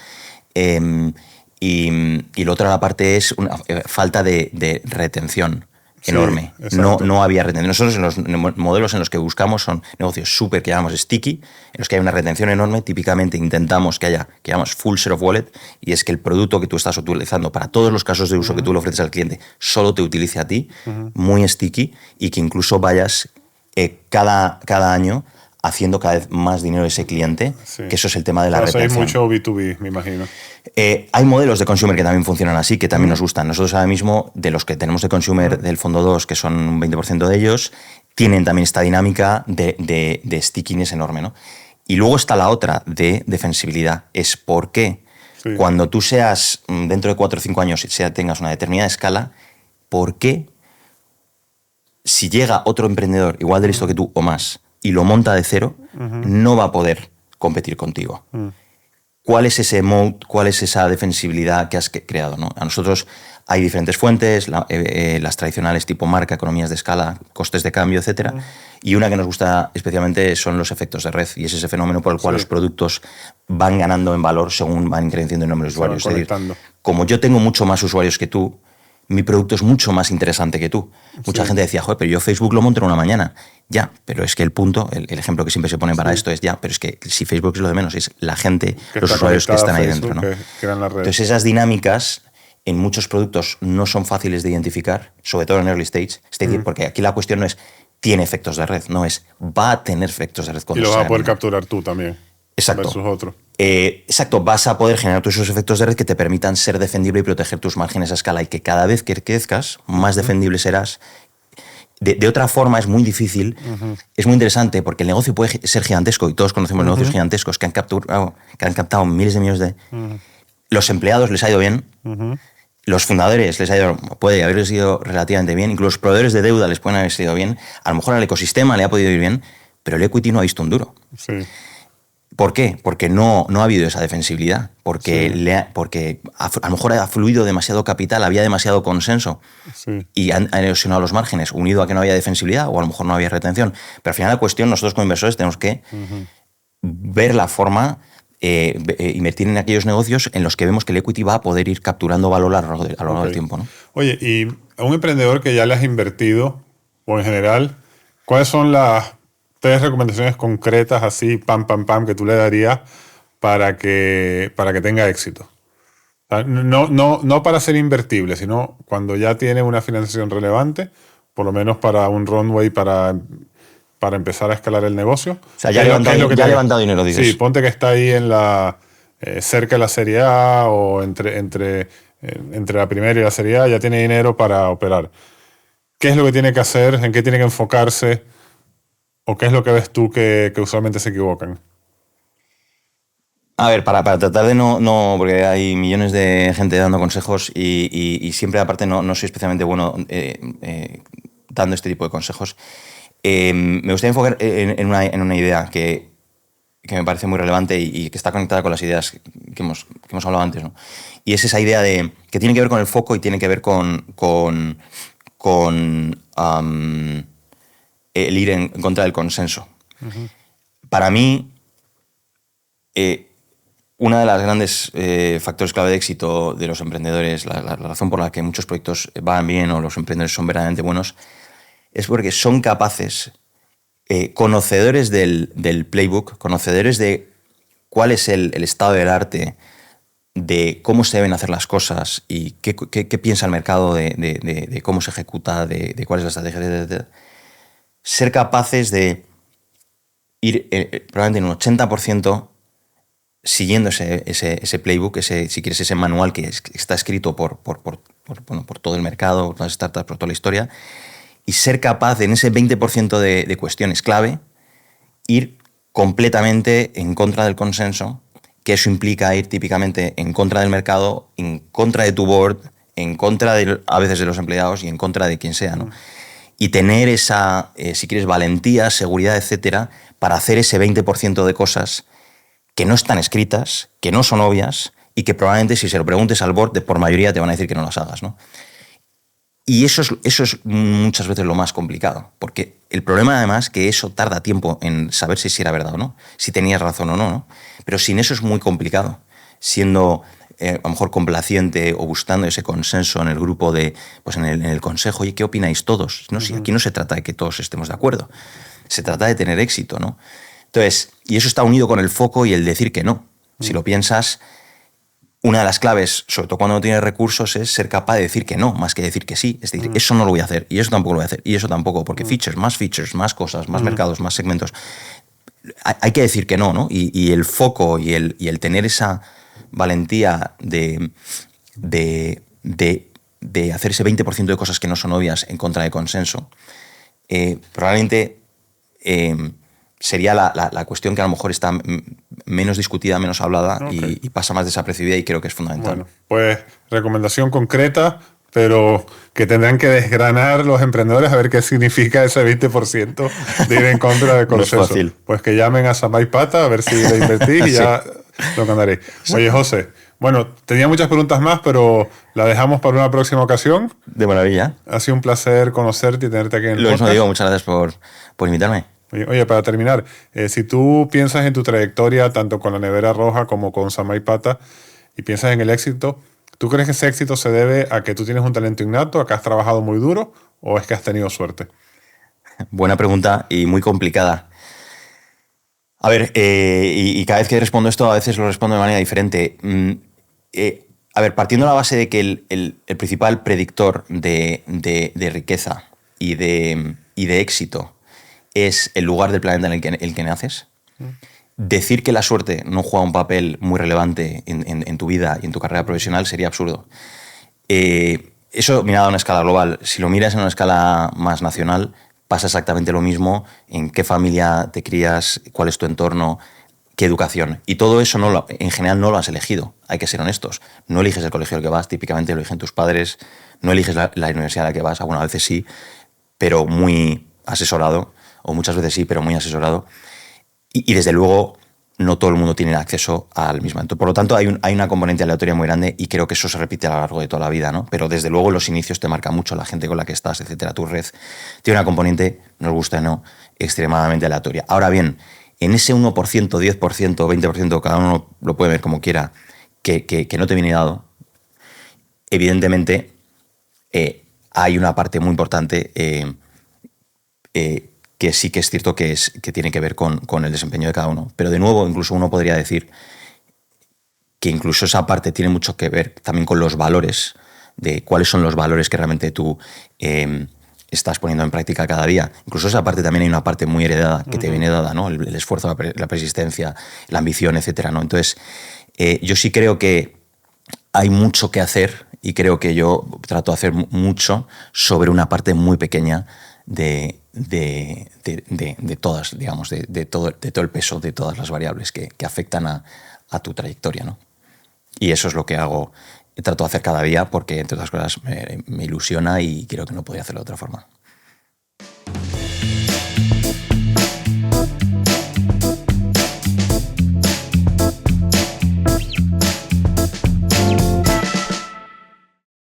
y la otra parte es una falta de retención enorme. No había retención. Nosotros en los modelos en los que buscamos son negocios súper, que llamamos sticky, en los que hay una retención enorme. Típicamente intentamos que llamamos full share of wallet, y es que el producto que tú estás utilizando para todos los casos de uso que tú le ofreces al cliente solo te utilice a ti, muy sticky, y que incluso vayas cada año haciendo cada vez más dinero de ese cliente, que eso es el tema de la retención. Hay mucho B2B, me imagino. Hay modelos de consumer que también funcionan así, que también nos gustan. Nosotros ahora mismo, de los que tenemos de consumer del Fondo 2, que son un 20% de ellos, tienen también esta dinámica de stickiness enorme, ¿no? Y luego está la otra de defensibilidad. Es por qué Sí. Cuando tú seas, dentro de 4 o 5 años, tengas una determinada escala, ¿por qué si llega otro emprendedor igual de listo que tú o más y lo monta de cero, no va a poder competir contigo? ¿Cuál es ese moat, cuál es esa defensibilidad que has creado, ¿no? A nosotros hay diferentes fuentes, las tradicionales tipo marca, economías de escala, costes de cambio, etcétera, y una que nos gusta especialmente son los efectos de red, y es ese fenómeno por el cual los productos van ganando en valor según van creciendo en número de usuarios. Se van es decir, conectando. como yo tengo mucho más usuarios que tú, mi producto es mucho más interesante que tú. Mucha gente decía, joder, pero yo Facebook lo monto en una mañana. Ya, pero es que el punto, el ejemplo que siempre se pone para esto es ya, pero es que si Facebook es lo de menos, es la gente, Que los está usuarios que conectada están a ahí Facebook, dentro, ¿no? que eran las redes. Entonces esas dinámicas en muchos productos no son fáciles de identificar, sobre todo en early stage. Es decir, porque aquí la cuestión no es tiene efectos de red, no es va a tener efectos de red Y cuando los vas a sea poder mínimo. capturar tú también. Exacto. Versus otro. Exacto, vas a poder generar todos esos efectos de red que te permitan ser defendible y proteger tus márgenes a escala, y que cada vez que crezcas, más defendible serás. De otra forma es muy difícil, es muy interesante, porque el negocio puede ser gigantesco, y todos conocemos negocios gigantescos que han captado miles de millones de... Los empleados les ha ido bien, los fundadores les ha ido, puede haberles ido relativamente bien, incluso los proveedores de deuda les pueden haber ido bien, a lo mejor al ecosistema le ha podido ir bien, pero el equity no ha visto un duro. Sí. ¿Por qué? Porque no ha habido esa defensibilidad, porque, porque a lo mejor ha fluido demasiado capital, había demasiado consenso y han erosionado los márgenes, unido a que no había defensibilidad o a lo mejor no había retención. Pero al final la cuestión, nosotros como inversores tenemos que ver la forma, invertir en aquellos negocios en los que vemos que el equity va a poder ir capturando valor a lo largo del tiempo, ¿no? Oye, y a un emprendedor que ya le has invertido, o en general, ¿cuáles son las 3 recomendaciones concretas, así, pam, que tú le darías para que tenga éxito? O sea, no para ser invertible, sino cuando ya tiene una financiación relevante, por lo menos para un runway para empezar a escalar el negocio. O sea, ya ha levantado dinero, dices. Sí, ponte que está ahí en cerca de la Serie A o entre la primera y la Serie A, ya tiene dinero para operar. ¿Qué es lo que tiene que hacer? ¿En qué tiene que enfocarse? ¿O qué es lo que ves tú que usualmente se equivocan? A ver, para tratar de no, porque hay millones de gente dando consejos y siempre aparte no soy especialmente bueno dando este tipo de consejos. Me gustaría enfocar en una idea que me parece muy relevante y que está conectada con las ideas que hemos hablado antes, ¿no? Y es esa idea que tiene que ver con el foco y tiene que ver con el ir en contra del consenso. Para mí, una de las grandes factores clave de éxito de los emprendedores, la razón por la que muchos proyectos van bien o los emprendedores son verdaderamente buenos, es porque son capaces, conocedores del playbook, conocedores de cuál es el estado del arte, de cómo se deben hacer las cosas y qué piensa el mercado de cómo se ejecuta, de cuál es la estrategia, etc. Ser capaces de ir probablemente en un 80% siguiendo ese playbook, si quieres, ese manual que está escrito por todo el mercado, por todas las startups, por toda la historia, y ser capaz de, en ese 20% de cuestiones clave, ir completamente en contra del consenso, que eso implica ir típicamente en contra del mercado, en contra de tu board, en contra a veces de los empleados y en contra de quien sea, ¿no? Y tener esa, si quieres, valentía, seguridad, etcétera, para hacer ese 20% de cosas que no están escritas, que no son obvias y que probablemente si se lo preguntes al board, por mayoría te van a decir que no las hagas, ¿no? Y eso es muchas veces lo más complicado, porque el problema además es que eso tarda tiempo en saber si era verdad o no, si tenías razón o no, ¿no? Pero sin eso es muy complicado, siendo a lo mejor complaciente o buscando ese consenso en el grupo pues en el consejo. ¿Y qué opináis todos? No, si aquí no se trata de que todos estemos de acuerdo, se trata de tener éxito, ¿no? Entonces, y eso está unido con el foco y el decir que no. Si lo piensas, una de las claves, sobre todo cuando no tienes recursos, es ser capaz de decir que no, más que decir que sí. Es decir, eso no lo voy a hacer, y eso tampoco lo voy a hacer, y eso tampoco, porque features, más cosas, más mercados, más segmentos. Hay que decir que no, ¿no? Y el foco y el tener esa valentía de hacer ese 20% de cosas que no son obvias en contra del consenso, probablemente sería la cuestión que a lo mejor está menos discutida, menos hablada y pasa más desapercibida y creo que es fundamental. Bueno, pues recomendación concreta, pero que tendrán que desgranar los emprendedores a ver qué significa ese 20% de ir en contra del No es consenso. fácil. Pues que llamen a Samay Pata a ver si le invertís y ya lo ganaréis. Oye, José, bueno, tenía muchas preguntas más, pero la dejamos para una próxima ocasión. De maravilla. Ha sido un placer conocerte y tenerte aquí en el Lo mismo podcast. digo, muchas gracias por invitarme. Oye, para terminar, si tú piensas en tu trayectoria, tanto con la Nevera Roja como con Samay Pata, y piensas en el éxito, ¿tú crees que ese éxito se debe a que tú tienes un talento innato, a que has trabajado muy duro, o es que has tenido suerte? Buena pregunta y muy complicada. A ver, y cada vez que respondo esto, a veces lo respondo de manera diferente. A ver, partiendo de la base de que el principal predictor de riqueza y de éxito es el lugar del planeta en el que naces, decir que la suerte no juega un papel muy relevante en tu vida y en tu carrera profesional sería absurdo. Eso mirado a una escala global. Si lo miras en una escala más nacional, pasa exactamente lo mismo en qué familia te crías, cuál es tu entorno, qué educación. Y todo eso en general no lo has elegido, hay que ser honestos. No eliges el colegio al que vas, típicamente lo eligen tus padres, no eliges la universidad a la que vas, algunas veces sí, pero muy asesorado, o muchas veces sí, pero muy asesorado. Y desde luego no todo el mundo tiene acceso al mismo. Por lo tanto, hay una componente aleatoria muy grande y creo que eso se repite a lo largo de toda la vida, ¿no? Pero desde luego en los inicios te marca mucho la gente con la que estás, etcétera. Tu red tiene una componente, nos gusta o no, extremadamente aleatoria. Ahora bien, en ese 1%, 10%, 20%, cada uno lo puede ver como quiera, que no te viene dado, evidentemente hay una parte muy importante que sí que es cierto que tiene que ver con el desempeño de cada uno. Pero de nuevo, incluso uno podría decir que incluso esa parte tiene mucho que ver también con los valores, de cuáles son los valores que realmente tú estás poniendo en práctica cada día. Incluso esa parte también hay una parte muy heredada que te viene dada, ¿no? El esfuerzo, la persistencia, la ambición, etcétera, ¿no? Entonces, yo sí creo que hay mucho que hacer y creo que yo trato de hacer mucho sobre una parte muy pequeña de todas, digamos, de todo el peso de todas las variables que afectan a tu trayectoria, ¿no? Y eso es lo que hago, trato de hacer cada día porque, entre otras cosas, me ilusiona y creo que no podría hacerlo de otra forma.